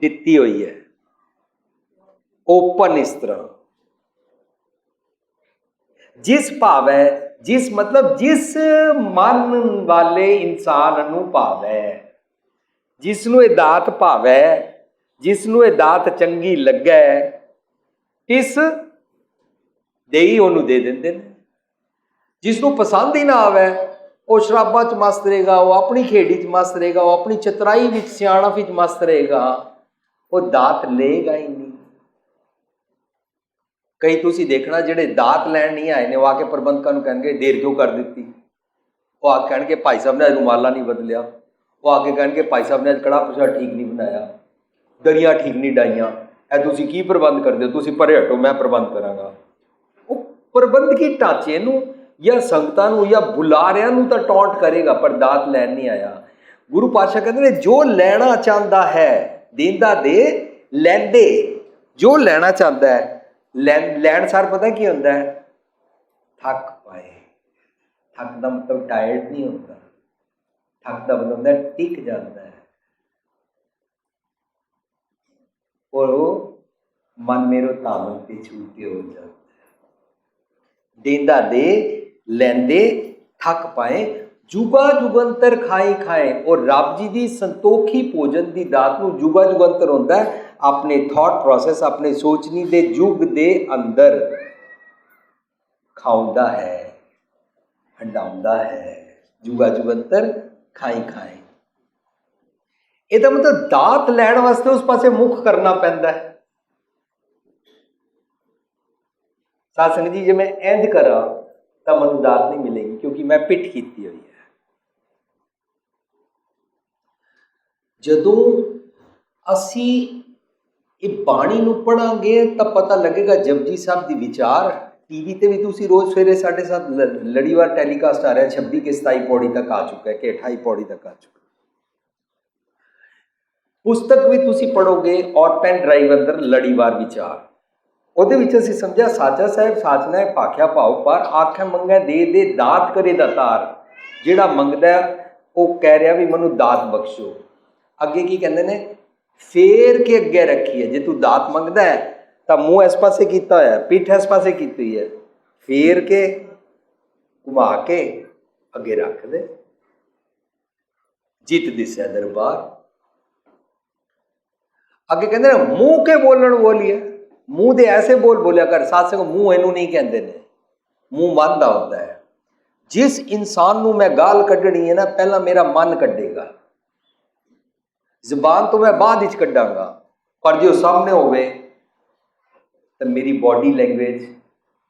Speaker 1: ਦਿੱਤੀ ਹੋਈ ਹੈ। ਓਪਨ ਇਸ ਤਰ੍ਹਾਂ। ਜਿਸ ਭਾਵੈ, ਜਿਸ ਮਤਲਬ ਜਿਸ ਮਨ ਵਾਲੇ ਇਨਸਾਨ ਨੂੰ ਭਾਵੈ, ਜਿਸ ਨੂੰ ਇਹ ਦਾਤ ਭਾਵੈ, ਜਿਸ ਨੂੰ ਇਹ ਦਾਤ ਚੰਗੀ ਲੱਗੈ, ਇਸ ਦੇਈ ਉਹਨੂੰ ਦੇ ਦਿੰਦੇ ਨੇ। ਜਿਸ ਨੂੰ ਪਸੰਦ ਹੀ ਨਾ ਆਵੇ ਉਹ ਸ਼ਰਾਬਾਂ 'ਚ ਮਸਤ ਰਹੇਗਾ, ਉਹ ਆਪਣੀ ਖੇਡੀ 'ਚ ਮਸਤ ਰਹੇਗਾ, ਉਹ ਆਪਣੀ ਚਤਰਾਈ ਵਿੱਚ, ਸਿਆਣਪ ਵਿੱਚ ਮਸਤ ਰਹੇਗਾ, ਉਹ ਦਾਤ ਲਏਗਾ ਹੀ ਨਹੀਂ। ਕਈ ਤੁਸੀਂ ਦੇਖਣਾ ਜਿਹੜੇ ਦਾਤ ਲੈਣ ਨਹੀਂ ਆਏ ਨੇ, ਉਹ ਆ ਕੇ ਪ੍ਰਬੰਧਕਾਂ ਨੂੰ ਕਹਿਣਗੇ ਦੇਰ ਕਿਉਂ ਕਰ ਦਿੱਤੀ। ਉਹ ਆ ਕੇ ਕਹਿਣਗੇ ਭਾਈ ਸਾਹਿਬ ਨੇ ਅੱਜ ਰੁਮਾਲਾ ਨਹੀਂ ਬਦਲਿਆ। ਉਹ ਆ ਕੇ ਕਹਿਣਗੇ ਭਾਈ ਸਾਹਿਬ ਨੇ ਅੱਜ ਕੜਾਹ ਪ੍ਰਸ਼ਾਦ ਠੀਕ ਨਹੀਂ ਬਣਾਇਆ, ਦਰੀਆਂ ਠੀਕ ਨਹੀਂ ਡਾਈਆਂ। ਇਹ ਤੁਸੀਂ ਕੀ ਪ੍ਰਬੰਧ ਕਰਦੇ ਹੋ? ਤੁਸੀਂ ਪਰੇ ਹਟੋ, ਮੈਂ ਪ੍ਰਬੰਧ ਕਰਾਂਗਾ। ਉਹ ਪ੍ਰਬੰਧਕੀ ਢਾਂਚੇ ਨੂੰ ਜਾਂ ਸੰਗਤਾਂ ਨੂੰ ਜਾਂ ਬੁਲਾਰਿਆਂ ਨੂੰ ਤਾਂ ਟੌਂਟ ਕਰੇਗਾ, ਪਰ ਦਾਤ ਲੈਣ ਨਹੀਂ ਆਇਆ। ਗੁਰੂ ਪਾਤਸ਼ਾਹ ਕਹਿੰਦੇ ਨੇ ਜੋ ਲੈਣਾ ਚਾਹੁੰਦਾ ਹੈ ਦੇਂਦਾ ਦੇ, ਲੈਂਦੇ ਜੋ ਲੈਣਾ ਚਾਹੁੰਦਾ ਹੈ। ਲੈਣ ਸਾਰ ਪਤਾ ਕੀ ਹੁੰਦਾ ਹੈ? ਥੱਕ ਪਾਏ। ਥੱਕ ਦਾ ਮਤਲਬ ਟਾਇਰਡ ਨਹੀਂ ਹੁੰਦਾ, ਥੱਕ ਦਾ ਮਤਲਬ ਹੁੰਦਾ ਟਿਕ ਜਾਂਦਾ ਹੈ। ਔਰ ਉਹ मन मेरो धामन ते छूटे हो जाता। देंदा दे लैंदे थक पाए, जुगा जुगंतर खाए खाए। और रब जी की संतोखी भोजन की दात नूं जुगा जुगंतर होंदा है अपने थॉट प्रोसैस, अपने सोचनी दे युग दे अंदर खाउंदा है, हंडाउंदा है। जुगा जुगंतर खाई खाए, ਇਹਦਾ मतलब दात लैण वास्ते उस पासे मुख करना पैंदा है। साध संगत जी, जे मैं इंज करा तो मैनूं दात नहीं मिलेगी, क्योंकि मैं पिठ कीती हुई है। जदों असी ਇਹ ਬਾਣੀ ਨੂੰ ਪੜਾਂਗੇ ਤਾਂ ਪਤਾ ਲੱਗੇਗਾ ਜਪਜੀ ਸਾਹਿਬ ਦੀ ਵਿਚਾਰ। टीवी ਤੇ ਵੀ ਤੁਸੀਂ ਰੋਜ਼ ਸਵੇਰੇ 7:30 ਲੜੀਵਾਰ ਟੈਲੀਕਾਸਟ ਆ ਰਿਹਾ, 26 ਕੇ 27 ਪੌੜੀ ਤੱਕ ਆ ਚੁੱਕਾ ਹੈ ਕਿ 28 ਪੌੜੀ ਤੱਕ ਆ ਚੁੱਕਾ। पुस्तक भी तुसी पढ़ोगे और पेन ड्राइव अंदर लड़ीवार विचार, ਉਹਦੇ ਵਿੱਚ ਅਸੀਂ ਸਮਝਿਆ ਸਾਚਾ ਸਾਹਿਬ ਸਾਚਨਾ ਹੈ ਭਾਖਿਆ ਭਾਉ ਪਰ ਆਖੇ ਮੰਗੈ ਦੇ ਦੇ ਦਾਤ ਕਰੇ ਦਾਤਾਰ। ਜਿਹੜਾ ਮੰਗਦਾ ਉਹ ਕਹਿ ਰਿਹਾ ਵੀ ਮੈਨੂੰ ਦਾਤ ਬਖਸ਼ੋ। ਅੱਗੇ ਕੀ ਕਹਿੰਦੇ ਨੇ, ਫੇਰ ਕੇ ਅੱਗੇ ਰੱਖੀ ਹੈ। ਜੇ ਤੂੰ ਦਾਤ ਮੰਗਦਾ ਹੈ ਤਾਂ ਮੂੰਹ ਇਸ ਪਾਸੇ ਕੀਤਾ ਹੋਇਆ, ਪਿੱਠ ਇਸ ਪਾਸੇ ਕੀਤੀ ਹੋਈ ਹੈ, ਫੇਰ ਕੇ ਘੁਮਾ ਕੇ ਅੱਗੇ ਰੱਖ ਦੇ। ਜਿੱਤ ਦਿਸਿਆ ਦਰਬਾਰ। ਅੱਗੇ ਕਹਿੰਦੇ ਨੇ ਮੂੰਹ ਕੇ ਬੋਲਣ ਬੋਲੀਏ, ਮੂੰਹ ਦੇ ਐਸੇ ਬੋਲ ਬੋਲਿਆ ਕਰ। ਸਾਧ ਸੰਗਤ ਮੂੰਹ ਇਹਨੂੰ ਨਹੀਂ ਕਹਿੰਦੇ ਨੇ, ਮੂੰਹ ਮਨ ਦਾ ਹੁੰਦਾ ਹੈ। ਜਿਸ ਇਨਸਾਨ ਨੂੰ ਮੈਂ ਗਾਲ ਕੱਢਣੀ ਹੈ ਨਾ, ਪਹਿਲਾਂ ਮੇਰਾ ਮਨ ਕੱਢੇਗਾ, ਜ਼ਬਾਨ ਤੋਂ ਮੈਂ ਬਾਅਦ ਵਿੱਚ ਕੱਢਾਂਗਾ। ਪਰ ਜੇ ਉਹ ਸਾਹਮਣੇ ਹੋਵੇ ਤਾਂ ਮੇਰੀ ਬੋਡੀ ਲੈਂਗੁਏਜ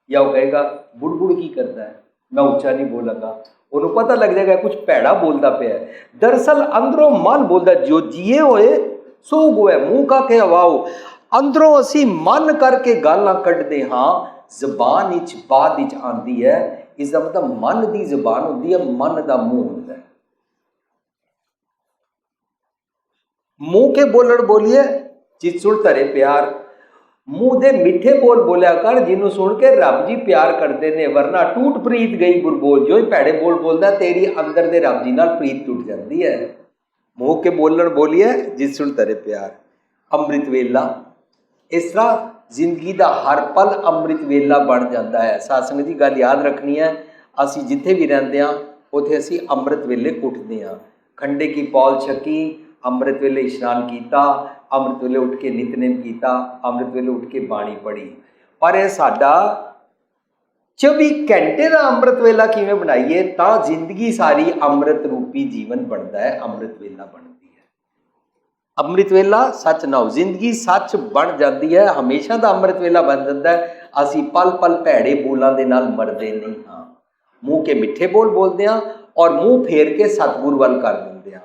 Speaker 1: ਜਾਂ ਉਹ ਕਹੇਗਾ ਬੁੜਬੁੜ ਕੀ ਕਰਦਾ ਹੈ, ਮੈਂ ਉੱਚਾ ਨਹੀਂ ਬੋਲਾਂਗਾ, ਉਹਨੂੰ ਪਤਾ ਲੱਗ ਜਾਏਗਾ ਕੁਝ ਭੈੜਾ ਬੋਲਦਾ ਪਿਆ। ਦਰਅਸਲ ਅੰਦਰੋਂ ਮਨ ਬੋਲਦਾ, ਜੋ ਜੀਏ ਹੋਏ ਸੋ ਗੋਏ। ਮੂੰਹ ਕਾ ਕੇ ਹਵਾਓ, ਅੰਦਰੋਂ ਅਸੀਂ ਮਨ ਕਰਕੇ ਗਾਲਾਂ ਕੱਢਦੇ ਹਾਂ, ਜ਼ਬਾਨ ਵਿੱਚ ਬਾਅਦ ਵਿੱਚ ਆਉਂਦੀ ਹੈ। ਇਸ ਦਾ ਮਤਲਬ ਮਨ ਦੀ ਜ਼ਬਾਨ ਹੁੰਦੀ ਹੈ, ਮਨ ਦਾ ਮੂੰਹ ਹੁੰਦਾ ਹੈ। ਮੂੰਹ ਕੇ ਬੋਲਣ ਬੋਲੀਏ ਜਿਸ ਸੁਣ ਧਰੇ ਪਿਆਰ। ਮੂੰਹ ਦੇ ਮਿੱਠੇ ਬੋਲ ਬੋਲਿਆ ਕਰ ਜਿਹਨੂੰ ਸੁਣ ਕੇ ਰੱਬ ਜੀ ਪਿਆਰ ਕਰਦੇ ਨੇ, ਵਰਨਾ ਟੂਟ ਪ੍ਰੀਤ ਗਈ ਗੁਰਬੋਲ। ਜੋ ਹੀ ਭੈੜੇ ਬੋਲ ਬੋਲਦਾ ਤੇਰੀ ਅੰਦਰ ਦੇ ਰੱਬ ਜੀ ਨਾਲ ਪ੍ਰੀਤ ਟੁੱਟ ਜਾਂਦੀ ਹੈ। ਮੂੰਹ ਕੇ ਬੋਲਣ ਬੋਲੀਏ ਜਿਸ ਸੁਣ ਧਰੇ ਪਿਆਰ। ਅੰਮ੍ਰਿਤ ਵੇਲਾ, ਇਸ ਤਰ੍ਹਾਂ ਜ਼ਿੰਦਗੀ ਦਾ ਹਰ ਪਲ ਅੰਮ੍ਰਿਤ ਵੇਲਾ ਬਣ ਜਾਂਦਾ ਹੈ। ਸਾਧ ਸੰਗਤ ਜੀ ਗੱਲ ਯਾਦ ਰੱਖਣੀ ਹੈ, ਅਸੀਂ ਜਿੱਥੇ ਵੀ ਰਹਿੰਦੇ ਹਾਂ ਉੱਥੇ ਅਸੀਂ ਅੰਮ੍ਰਿਤ ਵੇਲੇ ਉੱਠਦੇ ਹਾਂ। ਖੰਡੇ ਕੀ ਪੌਲ ਛਕੀ, ਅੰਮ੍ਰਿਤ ਵੇਲੇ ਇਸ਼ਨਾਨ ਕੀਤਾ, ਅੰਮ੍ਰਿਤ ਵੇਲੇ ਉੱਠ ਕੇ ਨਿਤਨੇਮ ਕੀਤਾ, ਅੰਮ੍ਰਿਤ ਵੇਲੇ ਉੱਠ ਕੇ ਬਾਣੀ ਪੜ੍ਹੀ। ਪਰ ਇਹ ਸਾਡਾ 24 ਘੰਟੇ ਦਾ ਅੰਮ੍ਰਿਤ ਵੇਲਾ ਕਿਵੇਂ ਬਣਾਈਏ ਤਾਂ ਜ਼ਿੰਦਗੀ ਸਾਰੀ ਅੰਮ੍ਰਿਤ ਰੂਪੀ ਜੀਵਨ ਬਣਦਾ ਹੈ, ਅੰਮ੍ਰਿਤ ਵੇਲਾ ਬਣਦੀ ਹੈ। ਅੰਮ੍ਰਿਤ ਵੇਲਾ ਸੱਚ ਨਾਉ, ਜ਼ਿੰਦਗੀ ਸੱਚ ਬਣ ਜਾਂਦੀ ਹੈ, ਹਮੇਸ਼ਾ ਦਾ ਅੰਮ੍ਰਿਤ ਵੇਲਾ ਬਣ ਜਾਂਦਾ ਹੈ। ਅਸੀਂ ਪਲ ਪਲ ਭੈੜੇ ਬੋਲਾਂ ਦੇ ਨਾਲ ਮਰਦੇ ਨਹੀਂ ਹਾਂ। ਮੂੰਹ ਕੇ ਮਿੱਠੇ ਬੋਲ ਬੋਲਦੇ ਹਾਂ ਔਰ ਮੂੰਹ ਫੇਰ ਕੇ ਸਤਿਗੁਰ ਵੱਲ ਕਰ ਦਿੰਦੇ ਹਾਂ।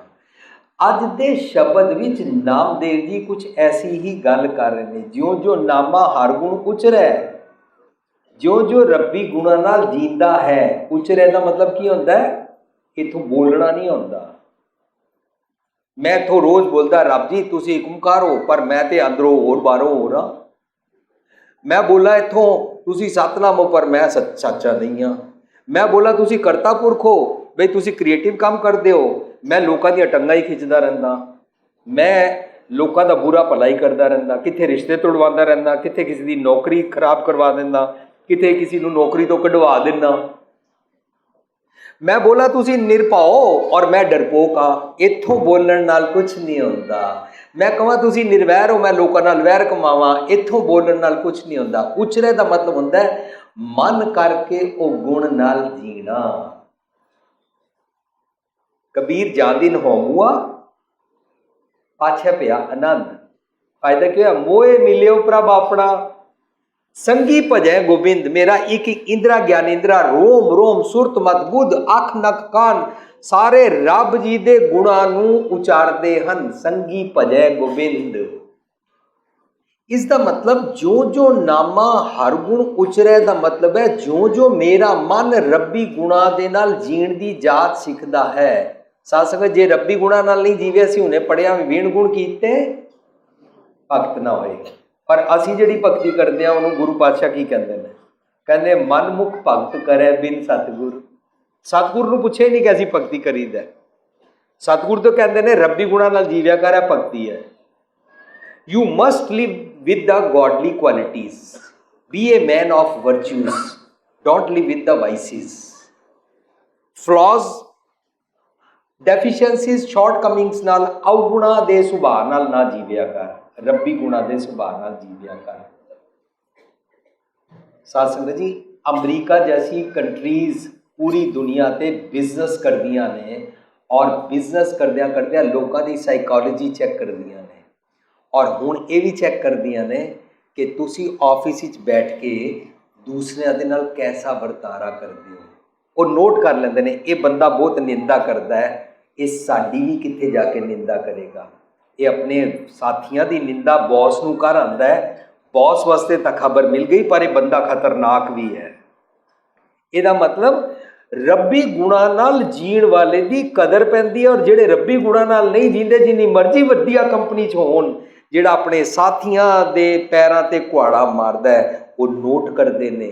Speaker 1: ਅੱਜ ਦੇ ਸ਼ਬਦ ਵਿੱਚ ਨਾਮਦੇਵ ਜੀ ਕੁਝ ਐਸੀ ਹੀ ਗੱਲ ਕਰ ਰਹੇ ਨੇ। ਜਿਉਂ ਜੋ ਨਾਮਾ ਹਰ ਗੁਣ ਉਚਰੈ, ਜਿਉਂ ਜੋ ਰੱਬੀ ਗੁਣਾਂ ਨਾਲ ਜੀਂਦਾ ਹੈ। ਉਚਰੈ ਦਾ ਮਤਲਬ ਕੀ ਹੁੰਦਾ ਹੈ, ਇੱਥੋਂ ਬੋਲਣਾ ਨਹੀਂ ਹੁੰਦਾ। ਮੈਂ ਇੱਥੋਂ ਰੋਜ਼ ਬੋਲਦਾ ਰੱਬ ਜੀ ਤੁਸੀਂ ਇੱਕ ਓਂਕਾਰ ਹੋ, ਪਰ ਮੈਂ ਤੇ ਅੰਦਰੋਂ ਹੋਰ ਬਾਹਰੋਂ ਹੋ ਰਹਾ। ਮੈਂ ਬੋਲਾਂ ਇੱਥੋਂ ਤੁਸੀਂ ਸਤਨਾਮ ਹੋ, ਪਰ ਮੈਂ ਸੱਚਾ ਨਹੀਂ ਹਾਂ। ਮੈਂ ਬੋਲਾਂ ਤੁਸੀਂ ਕਰਤਾ ਪੁਰਖ ਹੋ, ਬਈ ਤੁਸੀਂ ਕ੍ਰੀਏਟਿਵ ਕੰਮ ਕਰਦੇ ਹੋ, ਮੈਂ ਲੋਕਾਂ ਦੀਆਂ ਟੰਗਾਂ ਹੀ ਖਿੱਚਦਾ ਰਹਿੰਦਾ। ਮੈਂ ਲੋਕਾਂ ਦਾ ਬੁਰਾ ਭਲਾ ਹੀ ਕਰਦਾ ਰਹਿੰਦਾ, ਕਿੱਥੇ ਰਿਸ਼ਤੇ ਤੋੜਵਾਉਂਦਾ ਰਹਿੰਦਾ, ਕਿੱਥੇ ਕਿਸੇ ਦੀ ਨੌਕਰੀ ਖਰਾਬ ਕਰਵਾ ਦਿੰਦਾ, ਕਿਤੇ ਕਿਸੇ ਨੂੰ ਨੌਕਰੀ ਤੋਂ ਕਢਵਾ ਦਿੰਦਾ। ਮੈਂ ਬੋਲਾਂ ਤੁਸੀਂ ਨਿਰਭਉ ਔਰ ਮੈਂ ਡਰਪੋਕ ਹਾਂ, ਇੱਥੋਂ ਬੋਲਣ ਨਾਲ ਕੁਛ ਨਹੀਂ ਹੁੰਦਾ। ਮੈਂ ਕਹਾਂ ਤੁਸੀਂ ਨਿਰਵੈਰ ਹੋ, ਮੈਂ ਲੋਕਾਂ ਨਾਲ ਵੈਰ ਕਮਾਵਾਂ, ਇੱਥੋਂ ਬੋਲਣ ਨਾਲ ਕੁਛ ਨਹੀਂ ਹੁੰਦਾ। ਉਚਰੇ ਦਾ ਮਤਲਬ ਹੁੰਦਾ ਹੈ ਮਨ ਕਰਕੇ ਉਹ ਗੁਣ ਨਾਲ ਜੀਣਾ। ਕਬੀਰ ਜਾਂਦਿਨ ਹੋਮੂਆ ਪਾਛੇ ਪਿਆ ਆਨੰਦ। ਫਾਇਦਾ ਕੀ ਹੋਇਆ, ਮੋਏ ਮਿਲਿਓ ਪ੍ਰਭ ਆਪਣਾ, ਸੰਗੀ ਭਜੈ ਗੋਬਿੰਦ। ਮੇਰਾ ਇੱਕ ਇੱਕ ਇੰਦਰਾ ਗਿਆਨ ਇੰਦਰਾ, ਰੋਮ ਰੋਮ ਸੁਰਤ ਮਤ ਬੁੱਧ ਅੱਖ ਨਕ ਕਾਨ ਸਾਰੇ ਰੱਬ ਜੀ ਦੇ ਗੁਣਾਂ ਨੂੰ ਉਚਾਰਦੇ ਹਨ। ਸੰਗੀ ਭਜੈ ਗੋਬਿੰਦ। ਇਸ ਦਾ ਮਤਲਬ ਜੋ ਜੋ ਨਾਮਾ ਹਰ ਗੁਣ ਉਚਰੈ ਦਾ ਮਤਲਬ ਹੈ ਜੋ ਜੋ ਮੇਰਾ ਮਨ ਰੱਬੀ ਗੁਣਾਂ ਦੇ ਨਾਲ ਜੀਣ ਦੀ ਜਾਚ ਸਿੱਖਦਾ ਹੈ। ਸਾਧ ਸੰਗਤ ਜੇ ਰੱਬੀ ਗੁਣਾਂ ਨਾਲ ਨਹੀਂ ਜੀਵੇ, ਅਸੀਂ ਹੁਣੇ ਪੜ੍ਹਿਆ ਵਿਣ ਗੁਣ ਕੀਤੇ ਭਗਤ ਨਾ ਹੋਏ। ਪਰ ਅਸੀਂ ਜਿਹੜੀ ਭਗਤੀ ਕਰਦੇ ਹਾਂ ਉਹਨੂੰ ਗੁਰੂ ਪਾਤਸ਼ਾਹ ਕੀ ਕਹਿੰਦੇ ਨੇ, ਕਹਿੰਦੇ ਮਨਮੁਖ ਭਗਤ ਕਰੈ ਬਿਨ ਸਤਿਗੁਰ। ਸਤਿਗੁਰ ਨੂੰ ਪੁੱਛਿਆ ਹੀ ਨਹੀਂ ਕਿ ਅਸੀਂ ਭਗਤੀ ਕਰੀਦਾ। ਸਤਿਗੁਰ ਤੋਂ ਕਹਿੰਦੇ ਨੇ ਰੱਬੀ ਗੁਣਾਂ ਨਾਲ ਜੀਵਿਆ ਕਰ, ਭਗਤੀ ਹੈ। You must live with the godly qualities. Be a man of virtues. Don't live with the vices. Flaws, deficiencies, shortcomings ਨਾਲ ਅਵਗੁਣਾ ਦੇ ਸੁਭਾਅ ਨਾਲ ਨਾ ਜੀਵਿਆ ਕਰ, ਰੱਬੀ ਗੁਣਾ ਦੇ ਸੁਭਾਅ ਨਾਲ ਜੀਵਿਆ ਕਰ। ਸਾਧ ਸੰਗਤ ਜੀ, ਅਮਰੀਕਾ ਜੈਸੀ ਕੰਟਰੀਜ਼ ਪੂਰੀ ਦੁਨੀਆ ਤੇ ਬਿਜ਼ਨਸ ਕਰਦੀਆਂ ਨੇ ਔਰ ਬਿਜ਼ਨਸ ਕਰਦਿਆਂ ਕਰਦਿਆਂ ਲੋਕਾਂ ਦੀ ਸਾਈਕੋਲੋਜੀ ਚੈੱਕ ਕਰਦੀਆਂ ਨੇ ਔਰ ਹੁਣ ਇਹ ਵੀ ਚੈੱਕ ਕਰਦੀਆਂ ਨੇ ਕਿ ਤੁਸੀਂ ਆਫਿਸ ਵਿੱਚ ਬੈਠ ਕੇ ਦੂਸਰਿਆਂ ਦੇ ਨਾਲ ਕੈਸਾ ਵਰਤਾਰਾ ਕਰਦੇ ਹੋ। ਉਹ ਨੋਟ ਕਰ ਲੈਂਦੇ ਨੇ, ਇਹ ਬੰਦਾ ਬਹੁਤ ਨਿੰਦਾ ਕਰਦਾ ਹੈ, ਇਹ ਸਾਡੀ ਵੀ ਕਿੱਥੇ ਜਾ ਕੇ ਨਿੰਦਾ ਕਰੇਗਾ। ਇਹ ਆਪਣੇ ਸਾਥੀਆਂ ਦੀ ਨਿੰਦਾ ਬੌਸ ਨੂੰ ਕਰ ਆਉਂਦਾ ਹੈ, ਬੌਸ ਵਾਸਤੇ ਤਾਂ ਖਬਰ ਮਿਲ ਗਈ ਪਰ ਇਹ ਬੰਦਾ ਖਤਰਨਾਕ ਵੀ ਹੈ। ਇਹਦਾ ਮਤਲਬ ਰੱਬੀ ਗੁਣਾ ਨਾਲ ਜੀਣ ਵਾਲੇ ਦੀ ਕਦਰ ਪੈਂਦੀ ਹੈ ਔਰ ਜਿਹੜੇ ਰੱਬੀ ਗੁਣਾ ਨਾਲ ਨਹੀਂ ਜੀਂਦੇ, ਜਿੰਨੀ ਮਰਜ਼ੀ ਵੱਡੀਆਂ ਕੰਪਨੀ 'ਚ ਹੋਣ, ਜਿਹੜਾ ਆਪਣੇ ਸਾਥੀਆਂ ਦੇ ਪੈਰਾਂ ਤੇ ਕੁਹਾੜਾ ਮਾਰਦਾ ਹੈ, ਉਹ ਨੋਟ ਕਰਦੇ ਨੇ।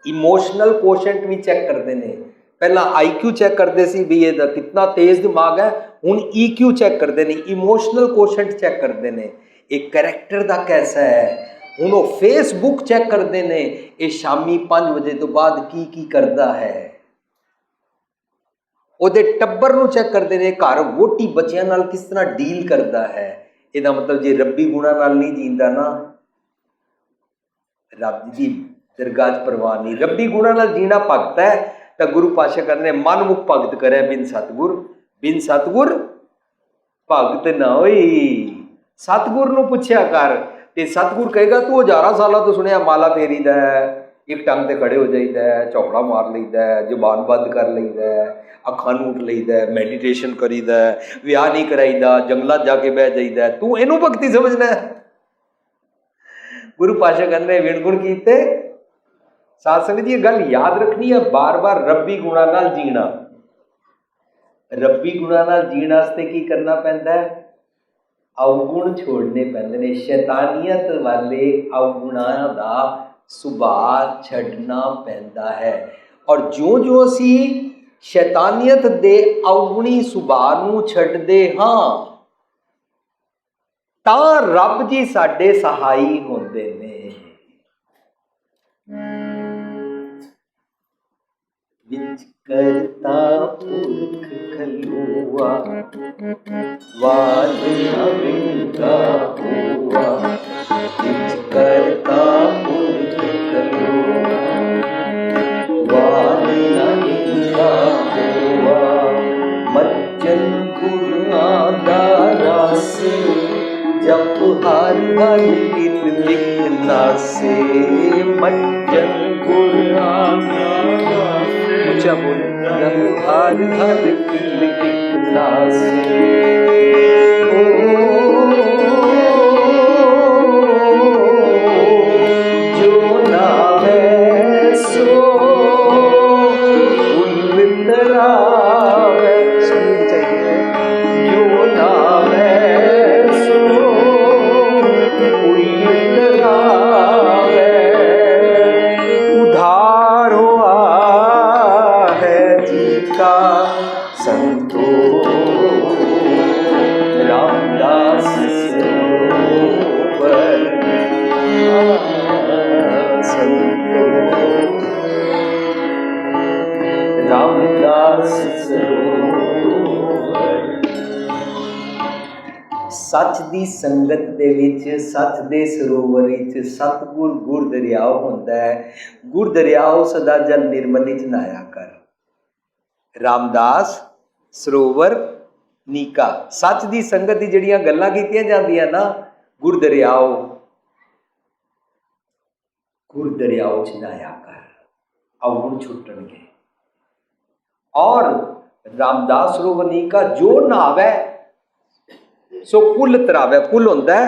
Speaker 1: ਇਮੋਸ਼ਨਲ ਕੋਸ਼ੈਂਟ ਵੀ ਚੈੱਕ ਕਰਦੇ ਨੇ। ਪਹਿਲਾਂ IQ ਚੈੱਕ ਕਰਦੇ ਸੀ ਵੀ ਇਹਦਾ ਕਿੰਨਾ ਤੇਜ਼ ਦਿਮਾਗ ਹੈ, ਹੁਣ EQ ਚੈੱਕ ਕਰਦੇ ਨੇ, ਇਮੋਸ਼ਨਲ ਕੋਸ਼ੈਂਟ ਚੈੱਕ ਕਰਦੇ ਨੇ, ਇਹ ਕਰੈਕਟਰ ਦਾ ਕੈਸਾ ਹੈ। ਹੁਣ ਉਹ ਫੇਸਬੁੱਕ ਚੈੱਕ ਕਰਦੇ ਨੇ, ਇਹ ਸ਼ਾਮੀ 5 ਵਜੇ ਤੋਂ ਬਾਅਦ ਕੀ ਕਰਦਾ ਹੈ। ਉਹਦੇ ਟੱਬਰ ਨੂੰ ਚੈੱਕ ਕਰਦੇ ਨੇ, ਘਰ ਵੋਟੀ ਬੱਚਿਆਂ ਨਾਲ ਕਿਸ ਤਰ੍ਹਾਂ ਡੀਲ ਕਰਦਾ ਹੈ। ਇਹਦਾ ਮਤਲਬ ਜੇ ਰੱਬੀ ਗੁਣਾ ਨਾਲ ਨਹੀਂ ਜੀਂਦਾ ਨਾ, ਰੱਬ ਦੀ ਦਰਗਾਹ 'ਚ ਪ੍ਰਵਾਨ ਨਹੀਂ। ਰੱਬੀ ਗੁਣਾ ਨਾਲ ਜੀਣਾ ਭਗਤ ਹੈ ਤਾਂ ਗੁਰੂ ਪਾਤਸ਼ਾਹ ਕਹਿੰਦੇ ਮਨਮੁਖ ਭਗਤ ਕਰੇ ਬਿਨ ਸਤਿਗੁਰ ਭਗਤ ਨਾ ਹੋਈ। ਸਤਿਗੁਰ ਨੂੰ ਪੁੱਛਿਆ ਕਰ ਤੇ ਸਤਿਗੁਰ ਕਹੇਗਾ ਤੂੰ ਹਜ਼ਾਰਾਂ ਸਾਲਾਂ ਤੋਂ ਸੁਣਿਆ ਮਾਲਾ ਫੇਰੀਦਾ ਹੈ, ਇੱਕ ਟੰਗ ਤੇ ਖੜੇ ਹੋ ਜਾਈਦਾ ਹੈ, ਚੌਕੜਾ ਮਾਰ ਲਈਦਾ ਹੈ, ਜ਼ੁਬਾਨ ਬੰਦ ਕਰ ਲਈਦਾ ਹੈ, ਅੱਖਾਂ ਨੂੰ ਉੱਠ ਲਈਦਾ ਹੈ, ਮੈਡੀਟੇਸ਼ਨ ਕਰੀਦਾ ਹੈ, ਵਿਆਹ ਨਹੀਂ ਕਰਾਈਦਾ, ਜੰਗਲਾਂ ਜਾ ਕੇ ਬਹਿ ਜਾਈਦਾ, ਤੂੰ ਇਹਨੂੰ ਭਗਤੀ ਸਮਝਣਾ। ਗੁਰੂ ਪਾਤਸ਼ਾਹ ਕਹਿੰਦੇ ਵਿਣਗੁਣ ਕੀਤੇ। ਸਾਧ ਸੰਗਤ ਜੀ, ਇਹ ਗੱਲ ਯਾਦ ਰੱਖਣੀ ਹੈ, ਬਾਰ-ਬਾਰ ਰੱਬੀ ਗੁਣਾ ਨਾਲ ਜੀਣਾ। ਰੱਬੀ ਗੁਣਾ ਨਾਲ ਜੀਣ ਵਾਸਤੇ ਕੀ ਕਰਨਾ ਪੈਂਦਾ ਹੈ? ਅਵਗੁਣ ਛੋੜਨੇ ਪੈਂਦੇ ਨੇ। ਸ਼ੈਤਾਨੀਅਤ ਵਾਲੇ ਅਵਗੁਣਾਂ ਦਾ ਸੁਭਾਅ ਛੱਡਣਾ ਪੈਂਦਾ ਹੈ। ਔਰ ਜਿਉਂ ਅਸੀਂ ਸ਼ੈਤਾਨੀਅਤ ਦੇ ਅਵਗੁਣੀ ਸੁਭਾਅ ਨੂੰ ਛੱਡਦੇ ਹਾਂ ਤਾਂ ਰੱਬ ਜੀ ਸਾਡੇ ਸਹਾਈ ਹੁੰਦੇ ਨੇ। ਵਿੱਚ ਕਰਤਾ ਪੁਰਖ ਖਲੂਆ ਵਾਦ ਅਵਿੰਦਾ ਹੋਆ। ਵਿੱਚ ਕਰਤਾ ਪੁਰਖ ਖਲੂਆ ਵਾਦ ਅਵਿੰਦਾ ਹੋਆ। ਮੱਜਨ ਗੁਰਾਂ ਦਾ ਰਸ ਜਪ ਹਰ ਹਰ ਕਿਤ ਲਿਖ ਨਾਸੇ। ਮੱਜਨ ਗੁਰਾਂ ਦਾ ਉੱਚਾ ਬੋਲ ਜਪ ਹਰ ਹਰ ਕਿਤ ਲਿਖ ਨਾਸੇ। ਜੋ ਨਾਵੇ ਸੋ ਉਲਤਰਾਵੇ। ਸੁਣਨੀ चाहिए। ਜੋ ਨਾਵੇ सच की संगत दे विच, सच दे सरोवर विच सतगुर गुर दरियाओ होंदा है। गुर दरियाओ सदा जल निर्मल विच नहाया कर। रामदास सरोवर नीका। सच की संगत की जिहड़ियां गल्लां कीतियां जांदियां ना, गुर दरियाओ च नहाया कर, अवगुण छुटणगे। और रामदास सरोवर नीका, जो नहावे सो कुल तरावे। कुल होंदा है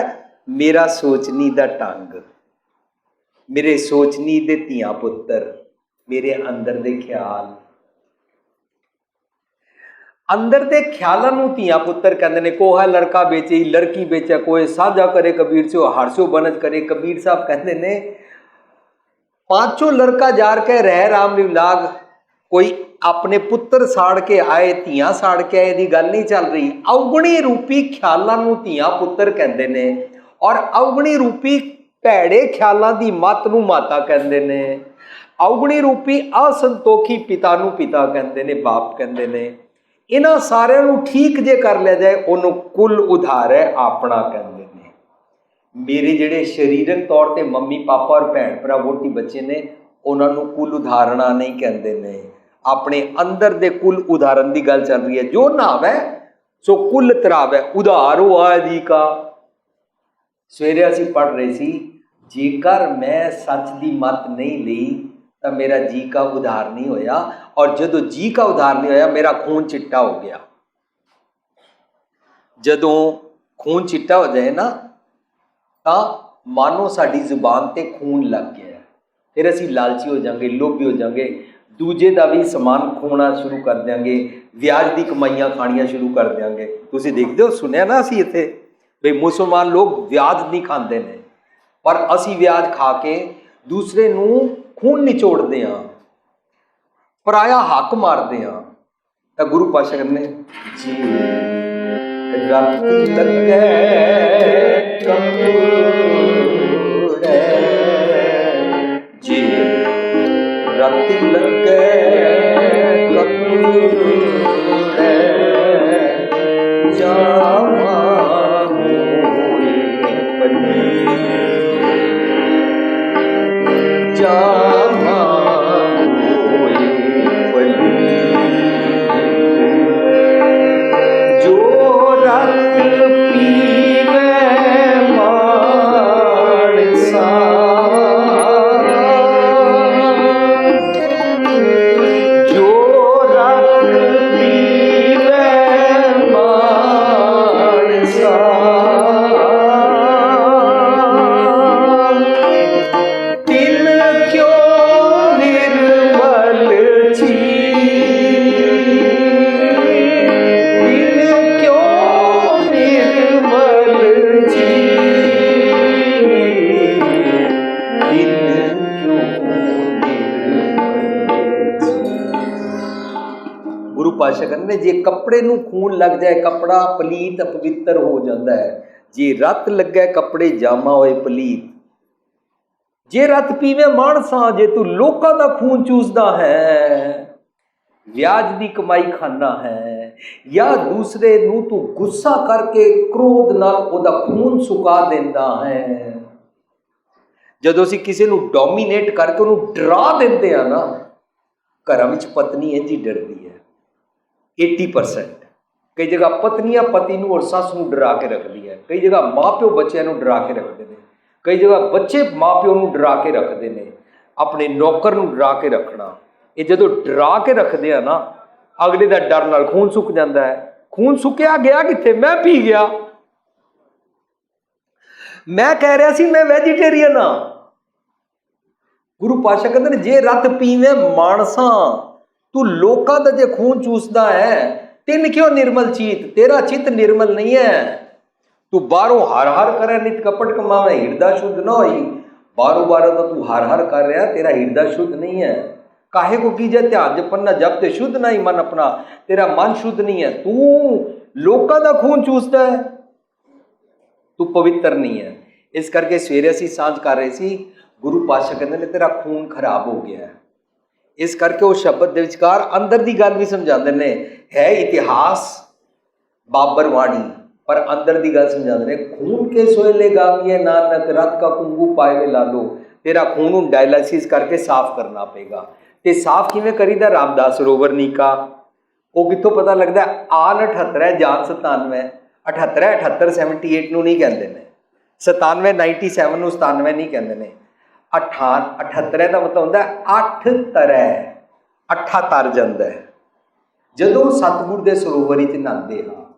Speaker 1: मेरा सोचनी दा ढंग, मेरे सोचनी दे धियां पुत्तर, मेरे अंदर दे ख्याल। अंदर दे ख्यालां नूं धियां पुत्तर कहंदे ने। कोहा लड़का बेचे लड़की बेचे, कोई साझा करे कबीर से हारसो बनज करे। कबीर साहब कहंदे ने पांचों लड़का जार के रह राम लिव लाग, कोई अपने पुत्र साड़ के आए, ਧੀਆਂ साड़ के आए दी गल नहीं चल रही। अवगुणी रूपी ख्यालों नूं ਧੀਆਂ पुत्र कहते ने और अवगुणी रूपी भैड़े ख्यालों की मत नूं माता कहते ने। अवगुणी रूपी असंतोखी पिता नूं पिता कहते ने, बाप कहते ने। इन्हां सारिਆਂ नूं ठीक जे कर लिया जाए उन्हों कुल उधार है अपना कहते ने। मेरे जिहड़े शरीरक तौर पर मम्मी पापा और भैन भरा वोटी बच्चे ने उन्होंने कुल उदाहरणा नहीं कहते ने, अपने अंदर दे कुल उदाहरण की गल चल रही है। जो नावै सो कुल तरावै, उधार हुआ जी का। सवेरे असीं पढ़ रहे सी, जेकर मैं सच की मत नहीं ली तो मेरा जी का उधार नहीं होया, और जदों जी का उधार नहीं होया मेरा खून चिट्टा हो गया। जदों खून चिट्टा हो जाए ना तो मानो साडी जुबान ते खून लग गया, फिर असीं लालची हो जाएंगे, लोभी हो जाएंगे, दूजे का भी समान खोना शुरू कर देंगे, व्याज की कमाइयां खानियां शुरू कर देंगे। तुसीं देखते हो, सुनिया ना असीं इत्थे भी मुसलमान लोग व्याज नहीं खाते हैं, पर असीं व्याज खा के दूसरे नूं खून निचोड़ते हैं, पराया हक मारते हैं। तो गुरु पातशाह कहते हैं जी राती लगे कपूरे, जी राती लगे कपूरे, जामा होए पली, जामा होए पली, जो रत पीवे मानसा, जो रत पीवे मानसा, तिल क्यों निर्मल छी, तिल क्यों निर्मल छी, तिल क्यों निर्मल छी। गुरु पातशाह कहते जे कपड़े नूं खून लग जाए कपड़ा पलीत अपवित्र हो जाता है, जे रत लगे कपड़े जामा होए पलीत। जे रत पीवे मानसा, जे तू लोकां दा खून चूसदा है, व्याज की कमाई खाना है, या दूसरे नूं तू गुस्सा करके क्रोध नाल ओदा खून सुका देंदा है। जदों असीं किसी नूं डोमीनेट करके उन्होंने डरा देंदे आ ना, घरां विच पत्नी इंज ही डरदी है 80%। कई जगह पत्नियां पति नूं और सस नूं डरा के रखदी है, कई जगह माँ प्यो बच्चों नूं डरा के रखते हैं, कई जगह बच्चे माँ प्यो नूं डरा के रखते हैं, अपने नौकर नूं डरा के रखना। ये जदों डरा के रखते हैं ना, अगले का डर नाल खून सुक जाता है। खून सुकिया गया कित्थे? मैं पी गया। मैं कह रहा सी मैं वैजीटेरियन हाँ। गुरु पातशाह कहते हैं जे रत पीवे मानसा, तू लोकां दा जे खून चूसदा है, तिन क्यों निर्मल चीत, तेरा चित्त निर्मल नहीं है। तू बारों हर हर करे नित कपट कमावे, हृदय शुद्ध ना होई। बारों बारों तो तू हर हर कर रहा, तेरा हृदय शुद्ध नहीं है। काहे को कीजे ध्यान जपन्ना जब ते शुद्ध नहीं मन अपना, तेरा मन शुद्ध नहीं है। तू लोकां दा खून चूसदा है, तू पवित्र नहीं है। इस करके सवेरे असीं सांझ कर रहे सी, गुरु पातशाह कहते ने तेरा खून खराब हो गया है। इस करके वो शब्द दे विचकार अंदर की गल भी समझाते ने, है इतिहास बाबर वाणी, पर अंदर की गल समझाते ने। खून के सोयले गाविए नानक, रत का कुंगू पाए वे ला लो। तेरा खून हूँ डायलिसिस करके साफ करना पेगा। तो साफ किवें करीदा? रामदास सरोवर नीका, वो कितों पता लगता है? आन 78 है, जान 97। 78 78 78 नूं नहीं कहते ने, 97 97 नूं 97 नहीं कहते ने। 78 का मतलब होता है 8 तरह, 8 तर जाता है। जदों सतगुर के सरोवर च नहाते हाँ,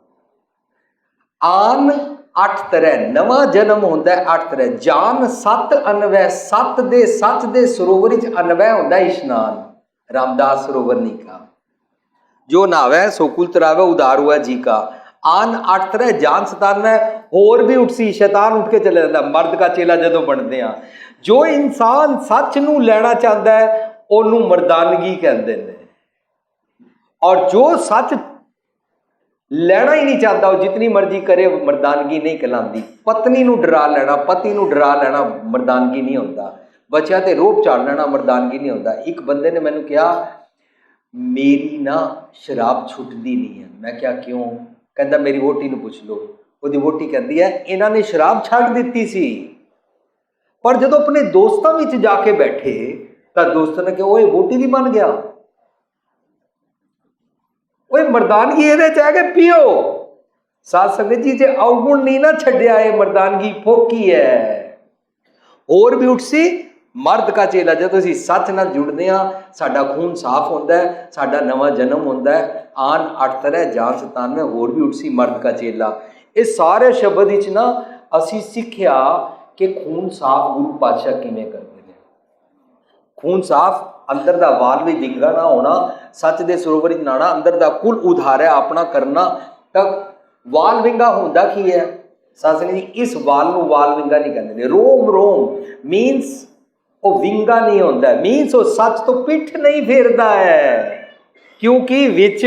Speaker 1: आन 8 तरह, नवा जन्म होता है 8 तरह। जान 7 अनवै, 7 दे सच दे सरोवर च अनवै होता है इशनान। रामदास सरोवर नीका, जो नहावै सो कुल तरावै, उधार हुआ जी का। आन 8 तरह, जान 97, होर भी उठसी, शैतान उठ के चले जाता। मर्द का चेला जदों बनते हैं, जो इंसान सच नूं लैना चाहता है उन्होंने मर्दानगी कहते हैं। और जो सच ਲੈਣਾ ਹੀ ਨਹੀਂ ਚਾਹੁੰਦਾ ਉਹ ਜਿੰਨੀ ਮਰਜ਼ੀ ਕਰੇ ਮਰਦਾਨਗੀ ਨਹੀਂ कहलाती। ਪਤਨੀ ਨੂੰ ਡਰਾ ਲੈਣਾ, ਪਤੀ ਨੂੰ ਡਰਾ ਲੈਣਾ ਮਰਦਾਨਗੀ ਨਹੀਂ ਹੁੰਦਾ। ਬੱਚਿਆਂ ਤੇ ਰੋਬ ਝਾੜ ਲੈਣਾ ਮਰਦਾਨਗੀ ਨਹੀਂ ਹੁੰਦਾ। ਇੱਕ ਬੰਦੇ ਨੇ ਮੈਨੂੰ ਕਿਹਾ ਮੇਰੀ ਨਾ ਸ਼ਰਾਬ ਛੁੱਟਦੀ ਨਹੀਂ ਹੈ। ਮੈਂ ਕਿਹਾ ਕਿਉਂ? ਕਹਿੰਦਾ ਮੇਰੀ ਵੋਟੀ ਨੂੰ ਪੁੱਛ ਲਓ। ਉਹਦੀ ਵੋਟੀ ਕਹਿੰਦੀ ਹੈ ਇਹਨਾਂ ਨੇ ਸ਼ਰਾਬ ਛੱਡ ਦਿੱਤੀ ਸੀ, ਪਰ ਜਦੋਂ ਆਪਣੇ ਦੋਸਤਾਂ ਵਿੱਚ ਜਾ ਕੇ ਬੈਠੇ ਤਾਂ ਦੋਸਤਾਂ ਨੇ ਕਿਹਾ ਓਏ ਵੋਟੀ ਵੀ ਬਣ ਗਿਆ, ਓਏ ਮਰਦਾਨਗੀ ਇਹਦੇ ਚ ਹੈ ਕਿ ਪੀਓ। ਸਾਧ ਸੰਗਤ ਜੀ ਜੇ ਅਵਗੁਣ ਨਹੀਂ ਨਾ ਛੱਡਿਆ ਇਹ ਮਰਦਾਨਗੀ ਫੋਕੀ ਹੈ। ਹੋਰ ਵੀ ਉੱਠ ਸੀ ਮਰਦ ਕਾ ਚੇਲਾ। ਜਦੋਂ ਅਸੀਂ ਸੱਚ ਨਾਲ ਜੁੜਦੇ ਹਾਂ ਸਾਡਾ ਖੂਨ ਸਾਫ਼ ਹੁੰਦਾ ਹੈ, ਸਾਡਾ ਨਵਾਂ ਜਨਮ ਹੁੰਦਾ ਹੈ। ਆਨ 8 ਤਰ੍ਹਾਂ ਜਾਨ 97 ਹੋਰ ਵੀ ਉੱਠ ਸੀ ਮਰਦ ਕਾ ਚੇਲਾ। ਇਹ ਸਾਰੇ ਸ਼ਬਦ ਵਿੱਚ ਨਾ ਅਸੀਂ ਸਿੱਖਿਆ ਕਿ ਖੂਨ ਸਾਫ਼ ਗੁਰੂ ਪਾਤਸ਼ਾਹ ਕਿਵੇਂ ਕਰਦੇ ਨੇ। ਖੂਨ ਸਾਫ਼, ਅੰਦਰ ਦਾ ਵਾਲ ਵੀ ਵਿੰਗਾ ਨਾ ਹੋਣਾ, ਸੱਚ ਦੇ ਸਰੋਵਰ ਵਿੱਚ ਨਹਾਣਾ, ਅੰਦਰ ਦਾ ਕੁਲ ਉਧਾਰਿਆ ਆਪਣਾ ਕਰਨਾ। ਤਾਂ ਵਾਲ ਵਿੰਗਾ ਹੁੰਦਾ ਕੀ ਹੈ ਸਾਧ ਸੰਗਤ ਜੀ? ਇਸ ਵਾਲ ਨੂੰ ਵਾਲ ਵਿੰਗਾ ਨਹੀਂ ਕਹਿੰਦੇ ਨੇ। ਰੋਮ ਰੋਮ ਮੀਨਸ ਉਹ ਵਿੰਗਾ ਨਹੀਂ ਹੁੰਦਾ, ਮੀਨਸ ਉਹ ਸੱਚ ਤੋਂ ਪਿੱਠ ਨਹੀਂ ਫੇਰਦਾ ਹੈ, ਕਿਉਂਕਿ ਵਿੱਚ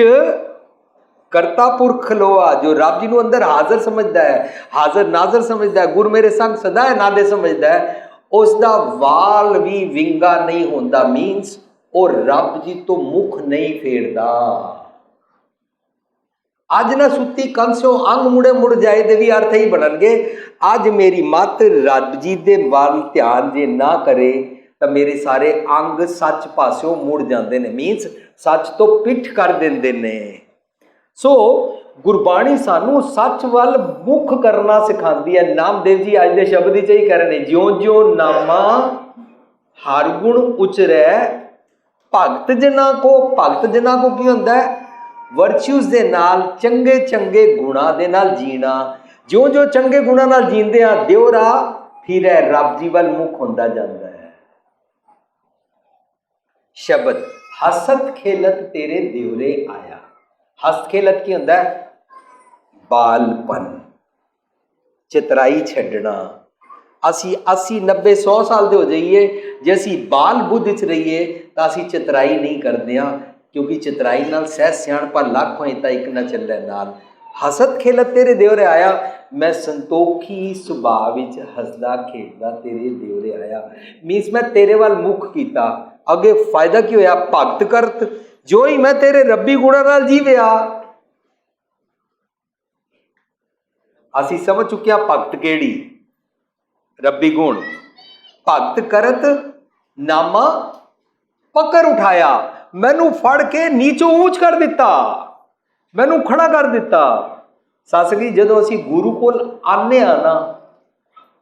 Speaker 1: ਕਰਤਾ ਪੁਰਖ ਖਲੋਆ ਜੋ ਰੱਬ ਜੀ ਨੂੰ ਅੰਦਰ ਹਾਜ਼ਰ ਸਮਝਦਾ ਹੈ, ਹਾਜ਼ਰ ਨਾਜ਼ਰ ਸਮਝਦਾ ਹੈ, ਗੁਰ ਮੇਰੇ ਸੰਗ ਸਦਾ ਹੈ ਨਾਦੇ ਸਮਝਦਾ ਹੈ, ਉਸ ਦਾ ਵਾਲ ਵੀ ਵਿੰਗਾ ਨਹੀਂ ਹੁੰਦਾ। ਮੀਨਸ ਉਹ ਰੱਬ ਜੀ ਤੋਂ ਮੁਖ ਨਹੀਂ ਫੇਰਦਾ। ਅੱਜ ਨਾ ਸੁੱਤੀ ਕੰਸਿਓ ਅੰਗ ਮੁੜੇ ਮੁੜ ਜਾਏ ਦੇ ਵੀ ਅਰਥ ਹੀ ਬਣਨਗੇ। ਅੱਜ ਮੇਰੀ ਮੱਤ ਰੱਬ ਜੀ ਦੇ ਵੱਲ ਧਿਆਨ ਜੇ ਨਾ ਕਰੇ ਤਾਂ ਮੇਰੇ ਸਾਰੇ ਅੰਗ ਸੱਚ ਪਾਸਿਓਂ ਮੁੜ ਜਾਂਦੇ ਨੇ, ਮੀਨਸ ਸੱਚ ਤੋਂ ਪਿੱਠ ਕਰ ਦਿੰਦੇ ਨੇ। ਸੋ ਗੁਰਬਾਣੀ ਸਾਨੂੰ ਸੱਚ ਵੱਲ ਮੁੱਖ ਕਰਨਾ ਸਿਖਾਉਂਦੀ ਹੈ। ਨਾਮਦੇਵ ਜੀ ਅੱਜ ਦੇ ਸ਼ਬਦ ਵਿੱਚ ਹੀ ਕਹਿ ਰਹੇ ਨੇ, ਜਿਉਂ ਜਿਉਂ ਨਾਮਾ ਹਰ ਗੁਣ ਉਚਰੈ ਭਗਤ ਜਨਾਂ ਕੋ। ਭਗਤ ਜਨਾਂ ਕੋ ਕੀ ਹੁੰਦਾ ਹੈ? ਵਰਚੂਸ ਦੇ ਨਾਲ, ਚੰਗੇ ਚੰਗੇ ਗੁਣਾਂ ਦੇ ਨਾਲ ਜੀਣਾ। ਜਿਉਂ ਜਿਉਂ ਚੰਗੇ ਗੁਣਾਂ ਨਾਲ ਜੀਂਦੇ ਆ ਦਿਉਰਾ ਫਿਰ ਰੱਬ ਜੀ ਵੱਲ ਮੁੱਖ ਹੁੰਦਾ ਜਾਂਦਾ ਹੈ। ਸ਼ਬਦ ਹਸਤ ਖੇਲਤ ਤੇਰੇ ਦਿਉਰੇ ਆਇਆ। ਹਸਤ ਖੇਲਤ ਕੀ ਹੁੰਦਾ ਹੈ? ਬਾਲਪਨ, ਚਤਰਾਈ ਛੱਡਣਾ। ਅਸੀਂ 80 90 100 ਸਾਲ ਦੇ ਹੋ ਜਾਈਏ, ਜੇ ਅਸੀਂ ਬਾਲ ਬੁੱਧ 'ਚ ਰਹੀਏ ਤਾਂ ਅਸੀਂ ਚਤਰਾਈ ਨਹੀਂ ਕਰਦੇ ਹਾਂ, ਕਿਉਂਕਿ ਚਤਰਾਈ ਨਾਲ ਸਹਿ ਸਿਆਣਪਾ ਲੱਖ ਹੋਏ ਤਾਂ ਇੱਕ ਨਾ ਚੱਲੇ ਨਾਲ। ਹਸਤ ਖੇਲਤ ਤੇਰੇ ਦਿਉਰੇ ਆਇਆ, ਮੈਂ ਸੰਤੋਖੀ ਸੁਭਾਅ ਵਿੱਚ ਹੱਸਦਾ ਖੇਡਦਾ ਤੇਰੇ ਦਿਉਰੇ ਆਇਆ। ਮੀਨਸ ਮੈਂ ਤੇਰੇ ਵੱਲ ਮੁੱਖ ਕੀਤਾ। ਅੱਗੇ ਫਾਇਦਾ ਕੀ ਹੋਇਆ? ਭਗਤ ਕਰਤ, ਜੋ ਹੀ ਮੈਂ ਤੇਰੇ ਰੱਬੀ ਗੁਣਾਂ ਨਾਲ ਜੀਵਿਆ। ਅਸੀਂ ਸਮਝ ਚੁੱਕੇ ਹਾਂ ਭਗਤ ਕਿਹੜੀ? ਰੱਬੀ ਗੁਣ। ਭਗਤ ਕਰਤ ਨਾਮਾ ਪਕੜ ਉਠਾਇਆ, ਮੈਨੂੰ ਫੜ ਕੇ ਨੀਚੋਂ ਊਚ ਕਰ ਦਿੱਤਾ, ਮੈਨੂੰ ਖੜਾ ਕਰ ਦਿੱਤਾ। ਸਾਸਗੀ ਜਦੋਂ ਅਸੀਂ ਗੁਰੂ ਕੋਲ ਆਨੇ ਆ ਨਾ,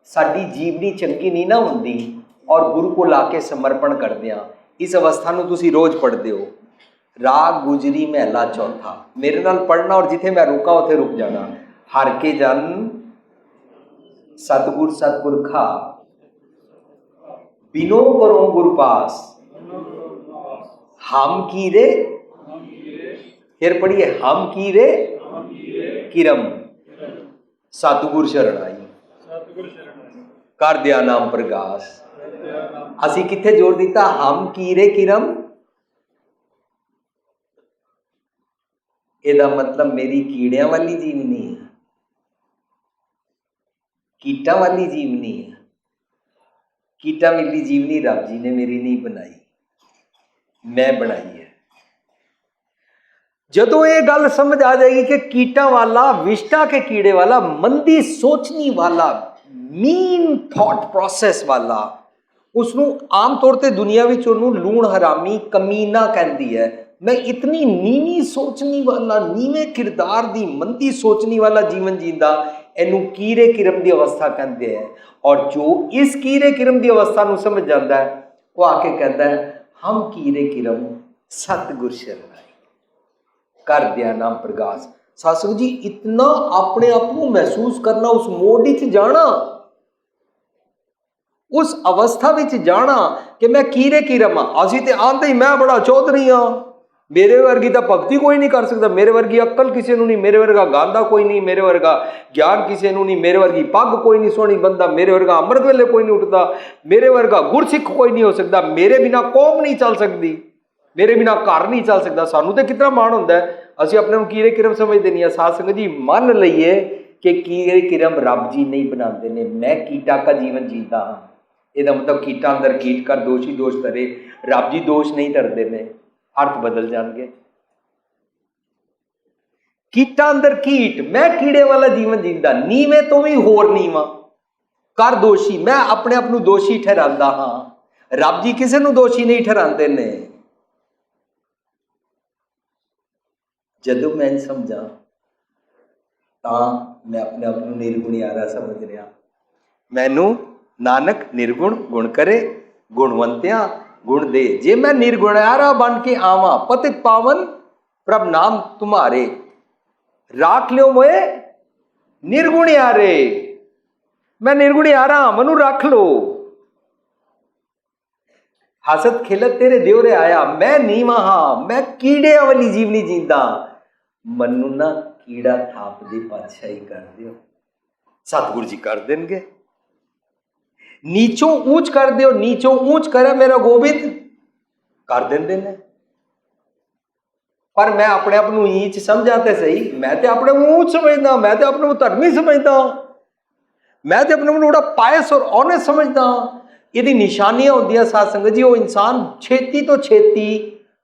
Speaker 1: ਸਾਡੀ ਜੀਵਨੀ ਚੰਗੀ ਨਹੀਂ ਨਾ ਹੁੰਦੀ ਔਰ ਗੁਰੂ ਕੋਲ ਆ ਕੇ ਸਮਰਪਣ ਕਰਦੇ ਆ। ਇਸ ਅਵਸਥਾ ਨੂੰ ਤੁਸੀਂ ਰੋਜ਼ ਪੜ੍ਹਦੇ ਹੋ। ਰਾਗ ਗੁਜਰੀ ਮਹਿਲਾ ਚੌਥਾ ਮੇਰੇ ਨਾਲ ਪੜ੍ਹਨਾ, ਔਰ ਜਿੱਥੇ ਮੈਂ ਰੁਕਾਂ ਉੱਥੇ ਰੁਕ ਜਾਣਾ। ਹਰ ਕੇ ਜਨ ਸਤਿਗੁਰ ਸਤਿਪੁਰਖਾ ਬਿਨੋ ਕਰੋ ਗੁਰ ਪਾਸ हम कीरे। फिर पढ़िए हम कीरे किरम सतगुर शरण आई कर दिया नाम प्रकाश। असी किथे जोड़ दिता? हम कीरे किरम। ਇਹਦਾ मतलब मेरी कीड़ियां वाली जीवनी है, कीटा वाली जीवनी है। कीटा वाली जीवनी रब जी ने मेरी नहीं बनाई, मैं बनाई है। जदों ये गल समझ आ जाएगी कि कीटा वाला, विष्टा के कीड़े वाला, मंदी सोचनी वाला, मीन थॉट प्रोसेस वाला, उसनों आम तौर पर दुनिया विच उन्हों लूण हरामी कमीना कहती है। मैं इतनी नीवी सोचनी वाला, नीवे किरदार दी मंदी सोचनी वाला जीवन जींदा, इनू कीरे किरम की अवस्था कहते हैं। और जो इस कीरे किरम की अवस्था नूं समझ जाता है वो आके कहता है हम कीरे किरम सतगुर शरण आई कर दिया नाम प्रकाश। सासू जी इतना अपने आप को महसूस करना, उस मोड विच जाना, उस अवस्था विच जाना कि मैं कीरे किरम हाँ। असीं ते आंदे ही मैं बड़ा चौधरी हाँ, मेरे वर्गी तो भगती कोई नहीं कर सकता, मेरे वर्गी अक्ल किसी को नहीं, मेरे वर्गा गांधा कोई नहीं, मेरे वर्गा ज्ञान किसी को नहीं, मेरे वर्गी पग कोई नहीं सोनी बंदा, मेरे वर्गा अमृत वेले कोई नहीं उठता, मेरे वर्गा गुरसिख कोई नहीं हो सकता, मेरे बिना कौम नहीं चल सकती, मेरे बिना घर नहीं चल सकता। सानू तो कितना माण होंदा है, ਅਸੀਂ अपने कीड़े किरम समझते नहीं। साध संगत जी मान लईए कि कीड़े किरम रब जी नहीं बनाते ने, मैं कीटा का जीवन जीता हाँ। ਇਹਦਾ मतलब कीटा अंदर कीट कर दोषी दोष धरे, रब जी दोष नहीं धरते ने, अर्थ बदल जाएंगे। कीटा अंदर कीट, मैं कीड़े वाला जीवन जीता, नीवे तो भी होर नीवा कर दोषी, मैं अपने आप ਨੂੰ दोषी ठहरांदा हाँ, रब जी किसी ਨੂੰ दोषी नहीं ठहराते ने। जदों मैं समझा ਤਾਂ मैं अपने आप ਨੂੰ निर्गुणियारा समझ रहा। मैनू नानक निर्गुण गुण करे, गुणवंतियां गुण दे। जे मैं निर्गुणियारा बन के आवा, पतित पावन प्रभ नाम तुम्हारे, राख लियो मोए निर्गुणियारे। मैं निर्गुणियारा, मनु रख लो। हसत खिलत तेरे देवरे आया, मैं नीवा हाँ, मैं कीड़े वाली जीवनी जींदा। मनु ना कीड़ा थाप दी पातशाही कर दियो, सतगुरु जी कर देंगे। नीचों ऊंच कर दियो, नीचों ऊंच करे मेरा गोबिंद कर देंगे ने। पर मैं अपने आप ਨੂੰ नीच समझा ते सही, मैं तो अपने ऊंच समझदा, मैं तो अपने धर्मी समझदा, मैं तो अपने बड़ा पायस और ऑनेस्ट समझदा। ਇਹਦੀ ਨਿਸ਼ਾਨੀਆਂ ਹੁੰਦੀਆਂ ਸਾਧ ਸੰਗਤ ਜੀ, ਉਹ ਇਨਸਾਨ ਛੇਤੀ ਤੋਂ ਛੇਤੀ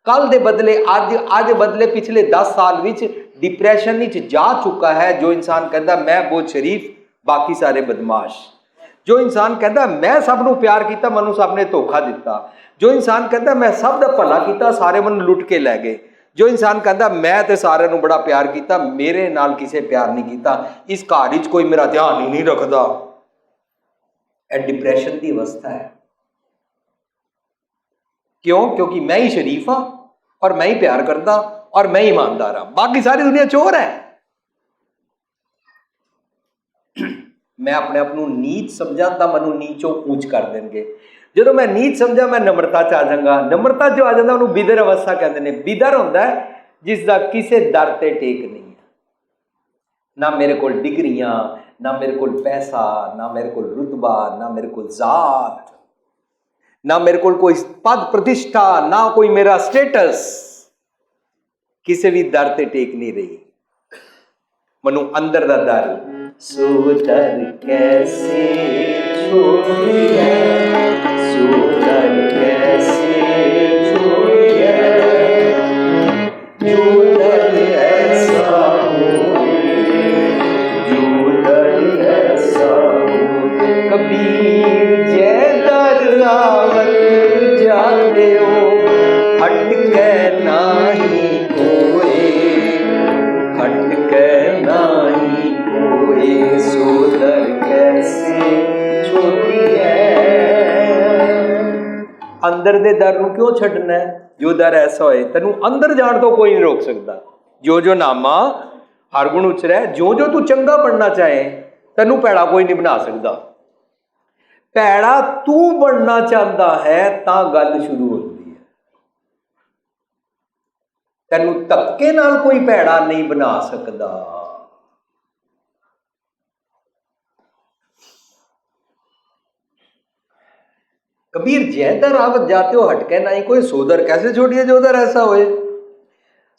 Speaker 1: ਕੱਲ ਦੇ ਬਦਲੇ ਅੱਜ ਬਦਲੇ ਪਿਛਲੇ 10 ਸਾਲ ਵਿੱਚ डिप्रैशन ਵਿੱਚ जा चुका है। जो इंसान कहता मैं बहुत शरीफ, बाकी सारे बदमाश। जो इंसान कहता मैं सब ਨੂੰ प्यार किया, ਮੈਨੂੰ सब ने धोखा दिता। जो इंसान कहता मैं सब ਦਾ ਭਲਾ ਕੀਤਾ, ਸਾਰੇ ਮੈਨੂੰ लुट के लै गए। जो इंसान कहता मैं तो सारे ਨੂੰ बड़ा प्यार किया, मेरे नाल किसे प्यार नहीं किया, इस घर ਵਿੱਚ कोई मेरा ध्यान ही नहीं रखता। यह डिप्रैशन की अवस्था है। क्यों? क्योंकि मैं ही शरीफ हाँ और मैं ही प्यार करता और मैं ईमानदार हाँ, बाकी सारी दुनिया चोर है। मैं अपने आप को नीच समझा तो मैं नीचों ऊंच कर देंगे। जो मैं नीच समझा मैं नम्रता च आ जाऊंगा। नम्रता जो आ जाता उन्होंने बिदर अवस्था कहते हैं। बिदर होंदा है जिसका किसी दर ते टेक नहीं है, ना मेरे को डिग्रियां, ना मेरे को पैसा, ना मेरे को रुतबा, ना मेरे को जात, ना मेरे को कोई पद प्रतिष्ठा, ना कोई मेरा स्टेटस, किसी भी दर ते टेक नहीं रही। मनु अंदर दा दर, सो दर कैसे छोड़िए, सो दर कैसे छोड़िए, जो दर ऐसा हो, जो दर ऐसा हो। कबीर जय दर आवत जाते हो, हट के नाही कोई, हट के नाही कोई, सो दर कैसे छोड़िए। अंदर दे दर नूं क्यों छड्डना है? जो दर ऐसा होए तैनूं अंदर जाण तो कोई नहीं रोक सकता। जो जो नामा हर गुण उचरै, जो जो तू चंगा बनना चाहे तैनूं भैड़ा कोई नहीं बना सकता। भैड़ा तू बनना चाहता है तां गल शुरू होती है। तैनूं धक्के नाल कोई भैड़ा नहीं बना सकता। कबीर जयदर आवत जाते हो, हटके ना ही कोई, सोदर कैसे छोड़िए जो दर ऐसा होए।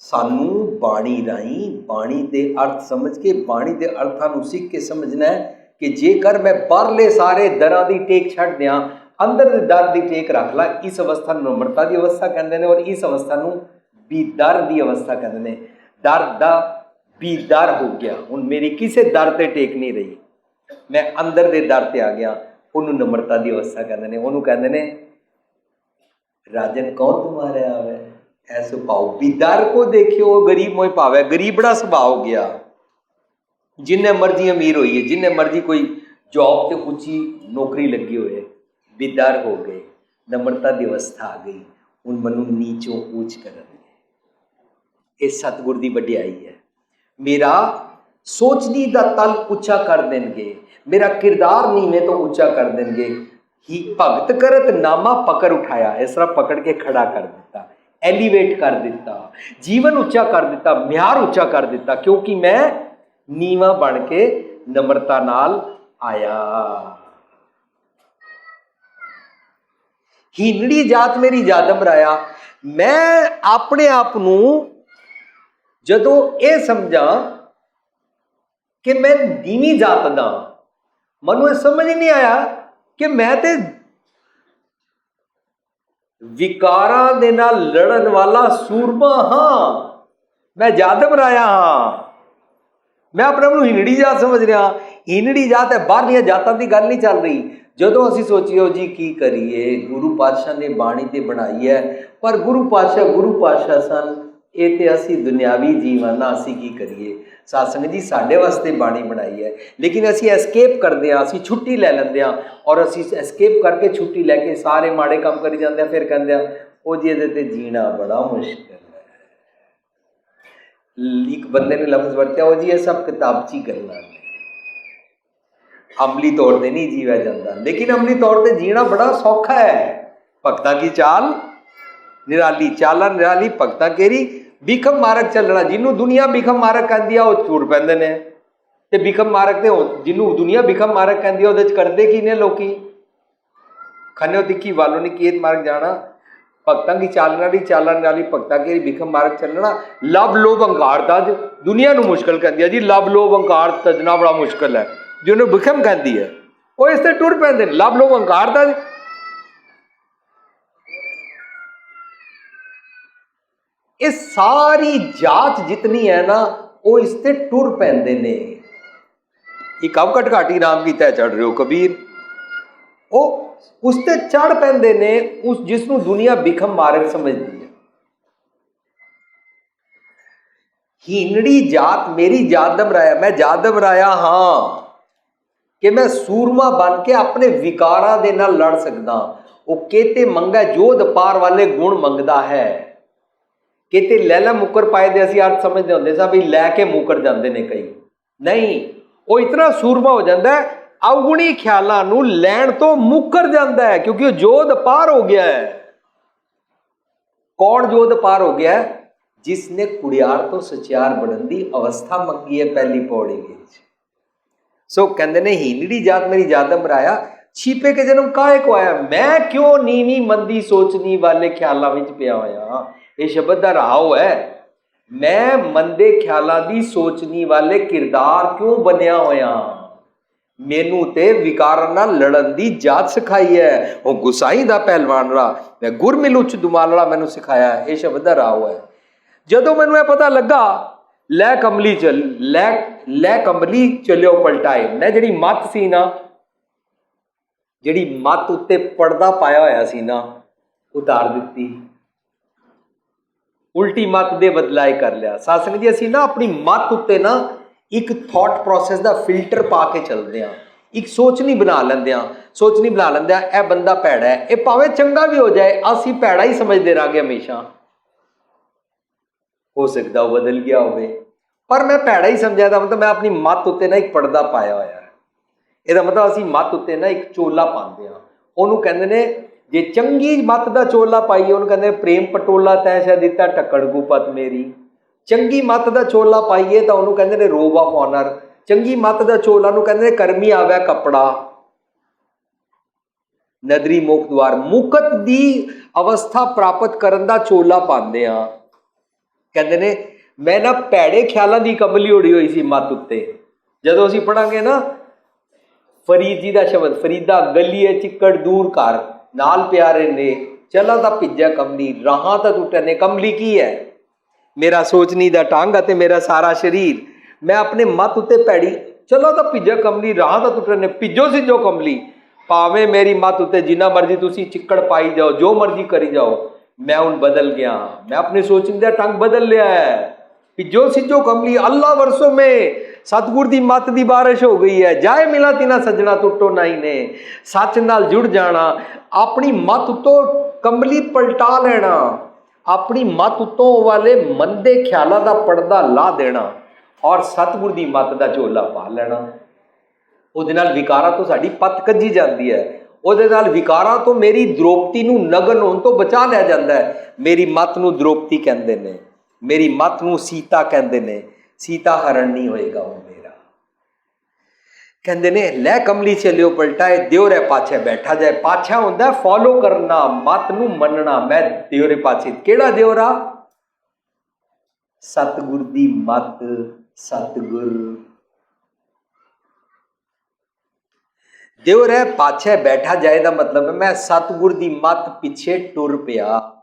Speaker 1: सानू बाणी राही बाणी दे अर्थ समझ के, बाणी दे अर्थां नूं सीख के समझना है कि जेकर मैं बाहरले सारे दरां दी टेक छड्ड दियां, अंदर दे दर दी टेक रख ला, इस अवस्था नूं नम्रता दी अवस्था कहंदे ने और इस अवस्था नूं बीदर दी अवस्था कहंदे ने। दर दा बीदर हो गया, हुण मेरी किसे दर ते टेक नहीं रही, मैं अंदर दे दर ते आ गया, उन्होंने नम्रता की अवस्था कहते हैं। उन्होंने कहते हैं राजन कौन तुम्हारे आवे ऐसो पाओ। बीदार को देखियो गरीब मोह पावे, गरीब बड़ा स्वभाव हो गया। जिन्ने मर्जी अमीर होइए, जिन्ने मर्जी कोई जॉब से उच्ची नौकरी लगी होए, बीदार हो गए, नम्रता की अवस्था आ गई, उन मनु नीचों ऊंच करनगे। ये सतगुर की वड्याई है। मेरा सोचनी का तल उच्चा कर देंगे, मेरा किरदार नीवे तो ऊंचा कर देंगे। ही भगत करत नामा पकड़ उठाया, इस तरह पकड़ के खड़ा कर दिता, एलिवेट कर दिता, जीवन उच्चा कर दिता, म्यार उच्चा कर दिता, क्योंकि मैं नीवा बन के नम्रता नाल आया। हीनड़ी जात मेरी जादम राया, मैं अपने आप ਨੂੰ ਜਦੋਂ ਇਹ ਸਮਝਾਂ ਕਿ ਮੈਂ ਨੀਵੀਂ ਜਾਤ ਦਾ, ਮੈਨੂੰ ਇਹ ਸਮਝ ਨਹੀਂ ਆਇਆ ਕਿ ਮੈਂ ਤੇ ਵਿਕਾਰਾਂ ਦੇ ਨਾਲ ਲੜਨ ਵਾਲਾ ਸੂਰਮਾ ਹਾਂ, ਮੈਂ ਜਾਦਮ ਰਾਇਆ ਹਾਂ। ਮੈਂ ਆਪਣੇ ਆਪ ਨੂੰ ਹਿੰਨੜੀ ਜਾਤ ਸਮਝ ਰਿਹਾ। ਹਿੰਨੜੀ ਜਾਤ ਹੈ, ਬਾਹਰਲੀਆਂ ਜਾਤਾਂ ਦੀ ਗੱਲ ਨਹੀਂ ਚੱਲ ਰਹੀ। ਜਦੋਂ ਅਸੀਂ ਸੋਚੀਏ ਜੀ ਕੀ ਕਰੀਏ, ਗੁਰੂ ਪਾਤਸ਼ਾਹ ਨੇ ਬਾਣੀ ਤੇ ਬਣਾਈ ਹੈ, ਪਰ ਗੁਰੂ ਪਾਤਸ਼ਾਹ ਸਨ, ਇਹ ਤੇ ਅਸੀਂ ਦੁਨਿਆਵੀ ਜੀਵ ਹਾਂ ਨਾ, ਅਸੀਂ ਕੀ ਕਰੀਏ। ਸਾਧ ਸੰਗਤ ਜੀ, ਸਾਡੇ ਵਾਸਤੇ ਬਾਣੀ ਬਣਾਈ ਹੈ, ਲੇਕਿਨ ਅਸੀਂ ਐਸਕੇਪ ਕਰਦੇ ਹਾਂ, ਅਸੀਂ ਛੁੱਟੀ ਲੈ ਲੈਂਦੇ ਹਾਂ, ਔਰ ਅਸੀਂ ਐਸਕੇਪ ਕਰਕੇ ਛੁੱਟੀ ਲੈ ਕੇ ਸਾਰੇ ਮਾੜੇ ਕੰਮ ਕਰੀ ਜਾਂਦੇ ਹਾਂ। ਫਿਰ ਕਹਿੰਦੇ ਆ ਉਹ ਜੀ ਇਹਦੇ ਤੇ ਜੀਣਾ ਬੜਾ ਮੁਸ਼ਕਿਲ ਹੈ। ਇੱਕ ਬੰਦੇ ਨੇ ਲਫ਼ਜ਼ ਵਰਤਿਆ, ਉਹ ਜੀ ਇਹ ਸਭ ਕਿਤਾਬਚੀ ਗੱਲਾਂ ਨੇ, ਅਮਲੀ ਤੌਰ ਤੇ ਨਹੀਂ ਜੀਵਿਆ ਜਾਂਦਾ। ਲੇਕਿਨ ਅਮਲੀ ਤੌਰ ਤੇ ਜੀਣਾ ਬੜਾ ਸੌਖਾ ਹੈ। ਭਗਤਾਂ ਕੀ ਚਾਲ ਨਿਰਾਲੀ, ਚਾਲਾਂ ਨਿਰਾਲੀ ਭਗਤਾਂ केरी। ਭੀਖਮ ਮਾਰਗ ਚੱਲਣਾ, ਜਿਹਨੂੰ ਦੁਨੀਆ ਭੀਖਮ ਮਾਰਗ ਕਹਿੰਦੀ ਆ ਉਹ ਤੁਰ ਪੈਂਦੇ ਨੇ, ਤੇ ਭੀਖਮ ਮਾਰਗ ਤੇ ਜਿਹਨੂੰ ਦੁਨੀਆ ਭੀਖਮ ਮਾਰਗ ਕਹਿੰਦੀ ਆ ਉਹਦੇ 'ਚ ਕਰਦੇ ਕੀ ਨੇ ਲੋਕੀ। ਖੰਨਿਓ ਤਿੱਖੀ ਵਾਲੋਂ ਨੇ ਕੀਤ ਮਾਰਗ ਜਾਣਾ, ਭਗਤਾਂ ਕੀ ਚਾਲਾਂ ਨਿਰਾਲੀ ਭਗਤਾਂ केरी। ਭੀਖਮ ਮਾਰਗ ਚੱਲਣਾ, ਲਵ ਲੋਭ ਹੰਕਾਰ ਤਜ, ਦੁਨੀਆ ਨੂੰ ਮੁਸ਼ਕਿਲ ਕਹਿੰਦੀ ਆ ਜੀ। ਲਵ ਲੋਭ ਹੰਕਾਰ ਤਜਣਾ ਬੜਾ ਮੁਸ਼ਕਿਲ ਹੈ, ਜਿਹਨੂੰ ਭੀਖਮ ਕਹਿੰਦੀ ਹੈ ਉਹ ਇਸ ਤੇ ਟੁਰ ਪੈਂਦੇ ਨੇ। ਲਵ ਲੋਭ ਹੰਕਾਰ ਤਜ, ਇਹ ਸਾਰੀ ਜਾਤ ਜਿਤਨੀ ਹੈ ਨਾ, ਉਹ ਇਸ ਤੇ ਟੁਰ ਪੈਂਦੇ ਨੇ। ਇੱਕ ਅਵਕਟ ਘਾਟੀ ਨਾਮ ਕੀਤਾ ਚੜ ਰਹੇ ਹੋ ਕਬੀਰ, ਉਹ ਉਸ ਤੇ ਚੜ ਪੈਂਦੇ ਨੇ, ਉਸ ਜਿਸ ਨੂੰ ਦੁਨੀਆ ਭੀਖਮ ਮਾਰਗ ਸਮਝਦੀ ਹੈ। ਹੀਨੜੀ ਜਾਤ ਮੇਰੀ ਜਾਦਮ ਰਾਇਆ, ਮੈਂ ਜਾਦਮ ਰਾਇਆ ਹਾਂ ਕਿ ਮੈਂ ਸੂਰਮਾ ਬਣ ਕੇ ਆਪਣੇ ਵਿਕਾਰਾਂ ਦੇ ਨਾਲ ਲੜ ਸਕਦਾ। ਉਹ ਕਿਤੇ ਮੰਗਾ ਜੋਧ ਪਾਰ ਵਾਲੇ ਗੁਣ ਮੰਗਦਾ ਹੈ। ਕਿਤੇ ਲੈਲਾ ਮੁੱਕਰ ਪਾਏ ਦੇ ਅਸੀਂ ਅਰਥ ਸਮਝਦੇ ਹੁੰਦੇ ਸਾਂ ਵੀ ਲੈ ਕੇ ਮੁੱਕਰ ਜਾਂਦੇ ਨੇ ਕਈ, ਨਹੀਂ, ਉਹ ਇਤਨਾ ਸੂਰਮਾ ਹੋ ਜਾਂਦਾ ਹੈ, ਅਵਗੁਣੀ ਖਿਆਲਾਂ ਨੂੰ ਲੈਣ ਤੋਂ ਮੁੱਕਰ ਜਾਂਦਾ ਹੈ, ਕਿਉਂਕਿ ਉਹ ਜੋਧ ਪਾਰ ਹੋ ਗਿਆ ਹੈ। ਕੌਣ ਜੋਧ ਪਾਰ ਹੋ ਗਿਆ? ਜਿਸ ਨੇ ਕੁੜਿਆਰ ਤੋਂ ਸਚਿਆਰ ਬਣਨ ਦੀ ਅਵਸਥਾ ਮੰਗੀ ਹੈ ਪਹਿਲੀ ਪੌੜੀ ਵਿੱਚ। ਸੋ ਕਹਿੰਦੇ ਨੇ ਹੀਨੜੀ ਜਾਤ ਮੇਰੀ ਜਾਦਮ ਰਾਇਆ, ਛੀਪੇ ਕੇ ਜਨਮ ਕਾਹੇ ਕੋ ਆਇਆ। ਮੈਂ ਕਿਉਂ ਨੀਵੀਂ ਮੰਦੀ ਸੋਚਣੀ ਵਾਲੇ ਖਿਆਲਾਂ ਵਿੱਚ ਪਿਆ ਹੋਇਆ। ਇਹ ਸ਼ਬਦ ਦਾ ਰਾਹ ਹੈ, ਮੈਂ ਮੰਦੇ ਖਿਆਲਾਂ ਦੀ ਸੋਚਣੀ ਵਾਲੇ ਕਿਰਦਾਰ ਕਿਉਂ ਬਣਿਆ ਹੋਇਆ। ਮੈਨੂੰ ਤੇ ਵਿਕਾਰਾਂ ਨਾਲ ਲੜਨ ਦੀ ਜਾਚ ਸਿਖਾਈ ਹੈ। ਉਹ ਗੁਸਾਈ ਦਾ ਪਹਿਲਵਾਨ ਰਾ, ਮੈਂ ਗੁਰਮਿਲ ਉੱਚ ਦੁਮਾਲੜਾ ਮੈਨੂੰ ਸਿਖਾਇਆ। ਇਹ ਸ਼ਬਦ ਦਾ ਰਾਹ ਹੈ। ਜਦੋਂ ਮੈਨੂੰ ਇਹ ਪਤਾ ਲੱਗਾ, ਲੈ ਕਮਲੀ ਚੱਲਿਓ ਪਲਟਾਏ, ਮੈਂ ਜਿਹੜੀ ਮੱਤ ਸੀ ਨਾ, ਜਿਹੜੀ ਮੱਤ ਉੱਤੇ ਪਰਦਾ ਪਾਇਆ ਹੋਇਆ ਸੀ ਨਾ, ਉਤਾਰ ਦਿੱਤੀ, ਉਲਟੀ ਮੱਤ ਦੇ ਬਦਲਾਏ ਕਰ ਲਿਆ। ਸਾਧ ਸੰਗਤ ਜੀ, ਅਸੀਂ ਨਾ ਆਪਣੀ ਮੱਤ ਉੱਤੇ ਨਾ ਇੱਕ ਥਾਟ ਪ੍ਰੋਸੈਸ ਦਾ ਫਿਲਟਰ ਪਾ ਕੇ ਚੱਲਦੇ ਹਾਂ, ਇੱਕ ਸੋਚਣੀ ਬਣਾ ਲੈਂਦੇ ਹਾਂ। ਇਹ ਬੰਦਾ ਭੈੜਾ ਹੈ, ਇਹ ਭਾਵੇਂ ਚੰਗਾ ਵੀ ਹੋ ਜਾਏ, ਅਸੀਂ ਭੈੜਾ ਹੀ ਸਮਝਦੇ ਰਹਾਂਗੇ ਹਮੇਸ਼ਾ। ਹੋ ਸਕਦਾ ਉਹ ਬਦਲ ਗਿਆ ਹੋਵੇ, ਪਰ ਮੈਂ ਭੈੜਾ ਹੀ ਸਮਝਿਆ। ਦਾ ਮਤਲਬ ਮੈਂ ਆਪਣੀ ਮੱਤ ਉੱਤੇ ਨਾ ਇੱਕ ਪਰਦਾ ਪਾਇਆ ਹੋਇਆ ਹੈ। ਇਹਦਾ ਮਤਲਬ ਅਸੀਂ ਮੱਤ ਉੱਤੇ ਨਾ ਇੱਕ ਚੋਲਾ ਪਾਉਂਦੇ ਹਾਂ। ਉਹਨੂੰ ਕਹਿੰਦੇ ਨੇ, ਜੇ ਚੰਗੀ ਮੱਤ ਦਾ ਚੋਲਾ ਪਾਈਏ ਉਹਨੂੰ ਕਹਿੰਦੇ ਪ੍ਰੇਮ ਪਟੋਲਾ ਤੈ ਸ਼ਾ ਦਿੱਤਾ ਟੱਕੜ ਗੁਪਤ ਮੇਰੀ। ਚੰਗੀ ਮੱਤ ਦਾ ਚੋਲਾ ਪਾਈਏ ਤਾਂ ਉਹਨੂੰ ਕਹਿੰਦੇ ਨੇ ਰੋਬ ਆਫ ਆਨਰ। ਚੰਗੀ ਮੱਤ ਦਾ ਚੋਲਾ ਨੂੰ ਕਹਿੰਦੇ ਨੇ ਕਰਮੀ ਆਵਿਆ ਕੱਪੜਾ, ਨਦਰੀ ਮੁਖ ਦੁਆਰ। ਮੁਕਤ ਦੀ ਅਵਸਥਾ ਪ੍ਰਾਪਤ ਕਰਨ ਦਾ ਚੋਲਾ ਪਾਉਂਦੇ ਆ। ਕਹਿੰਦੇ ਨੇ ਮੈਂ ਨਾ ਭੈੜੇ ਖਿਆਲਾਂ ਦੀ ਕਬਲੀ ਉੜੀ ਹੋਈ ਸੀ ਮੱਤ ਉੱਤੇ। ਜਦੋਂ ਅਸੀਂ ਪੜਾਂਗੇ ਨਾ ਫਰੀਦ ਜੀ ਦਾ ਸ਼ਬਦ, ਫਰੀਦਾ ਗਲੀਏ ਚਿੱਕੜ ਦੂਰ ਘਰ, ਨਾਲ ਪਿਆਰੇ ਨੇ ਚਲਾ ਤਾਂ ਭਿੱਜਿਆ ਕਮਲੀ, ਰਾਹਾਂ ਤਾਂ ਟੁੱਟੇ ਨੇ। ਕਮਲੀ ਕੀ ਹੈ? ਮੇਰਾ ਸੋਚਣੀ ਦਾ ਢੰਗ ਅਤੇ ਮੇਰਾ ਸਾਰਾ ਸਰੀਰ। ਮੈਂ ਆਪਣੇ ਮੱਤ ਉੱਤੇ ਭੈੜੀ, ਚਲੋ ਤਾਂ ਭਿੱਜਿਆ ਕਮਲੀ, ਰਾਹਾਂ ਤਾਂ ਟੁੱਟੇ ਨੇ, ਭਿੱਜੋ ਸੀ ਜੋ ਕਮਲੀ। ਭਾਵੇਂ ਮੇਰੀ ਮੱਤ ਉੱਤੇ ਜਿੰਨਾ ਮਰਜ਼ੀ ਤੁਸੀਂ ਚਿੱਕੜ ਪਾਈ ਜਾਓ, ਜੋ ਮਰਜ਼ੀ ਕਰੀ ਜਾਓ, ਮੈਂ ਹੁਣ ਬਦਲ ਗਿਆ। ਮੈਂ ਆਪਣੇ ਸੋਚਣ ਦਾ ਢੰਗ ਬਦਲ ਲਿਆ ਹੈ। ਭਿੱਜੋ ਸਿੱਜੋ ਕਮਲੀ, ਅੱਲਾ ਵਰਸੋਂ में ਸਤਿਗੁਰ ਦੀ ਮੱਤ ਦੀ ਬਾਰਿਸ਼ ਹੋ ਗਈ ਹੈ। ਜਾਏ ਮਿਲਾ ਤਿਨਾ ਸੱਜਣਾ ਟੁੱਟੋ ਨਹੀਂ ਨੇ। ਸੱਚ ਨਾਲ ਜੁੜ ਜਾਣਾ, ਆਪਣੀ ਮੱਤ ਉੱਤੋਂ ਕਮਲੀ ਪਲਟਾ ਲੈਣਾ, ਆਪਣੀ ਮੱਤ ਉੱਤੋਂ ਵਾਲੇ ਮੰਦੇ ਖਿਆਲਾਂ ਦਾ ਪਰਦਾ ਲਾ ਦੇਣਾ ਔਰ ਸਤਿਗੁਰ ਦੀ ਮੱਤ ਦਾ ਝੋਲਾ ਪਾ ਲੈਣਾ। ਉਹਦੇ ਨਾਲ ਵਿਕਾਰਾਂ ਤੋਂ ਸਾਡੀ ਪੱਤ ਕੱਜੀ ਜਾਂਦੀ ਹੈ। ਉਹਦੇ ਨਾਲ ਵਿਕਾਰਾਂ ਤੋਂ ਮੇਰੀ ਦ੍ਰੋਪਤੀ ਨੂੰ ਨਗਨ ਹੋਣ ਤੋਂ ਬਚਾ ਲਿਆ ਜਾਂਦਾ ਹੈ। ਮੇਰੀ ਮੱਤ ਨੂੰ ਦ੍ਰੋਪਤੀ ਕਹਿੰਦੇ ਨੇ, ਮੇਰੀ ਮੱਤ ਨੂੰ ਸੀਤਾ ਕਹਿੰਦੇ ਨੇ। ਸੀਤਾ ਹਰਨ ਨਹੀਂ ਹੋਏਗਾ ਉਹ ਮੇਰਾ। कहते ने लै कमली चलियो पलटाए दियोरे पाछे बैठा जाए। पाछा होंदा फॉलो करना, मत नू मनना। मैं दियोरे पाछे, केड़ा दियोरा? सतगुर दी मत, सतगुर। दियोरे पाछे बैठा जाए दा मतलब है मैं सतगुर दी मत पिछे टुर पिया।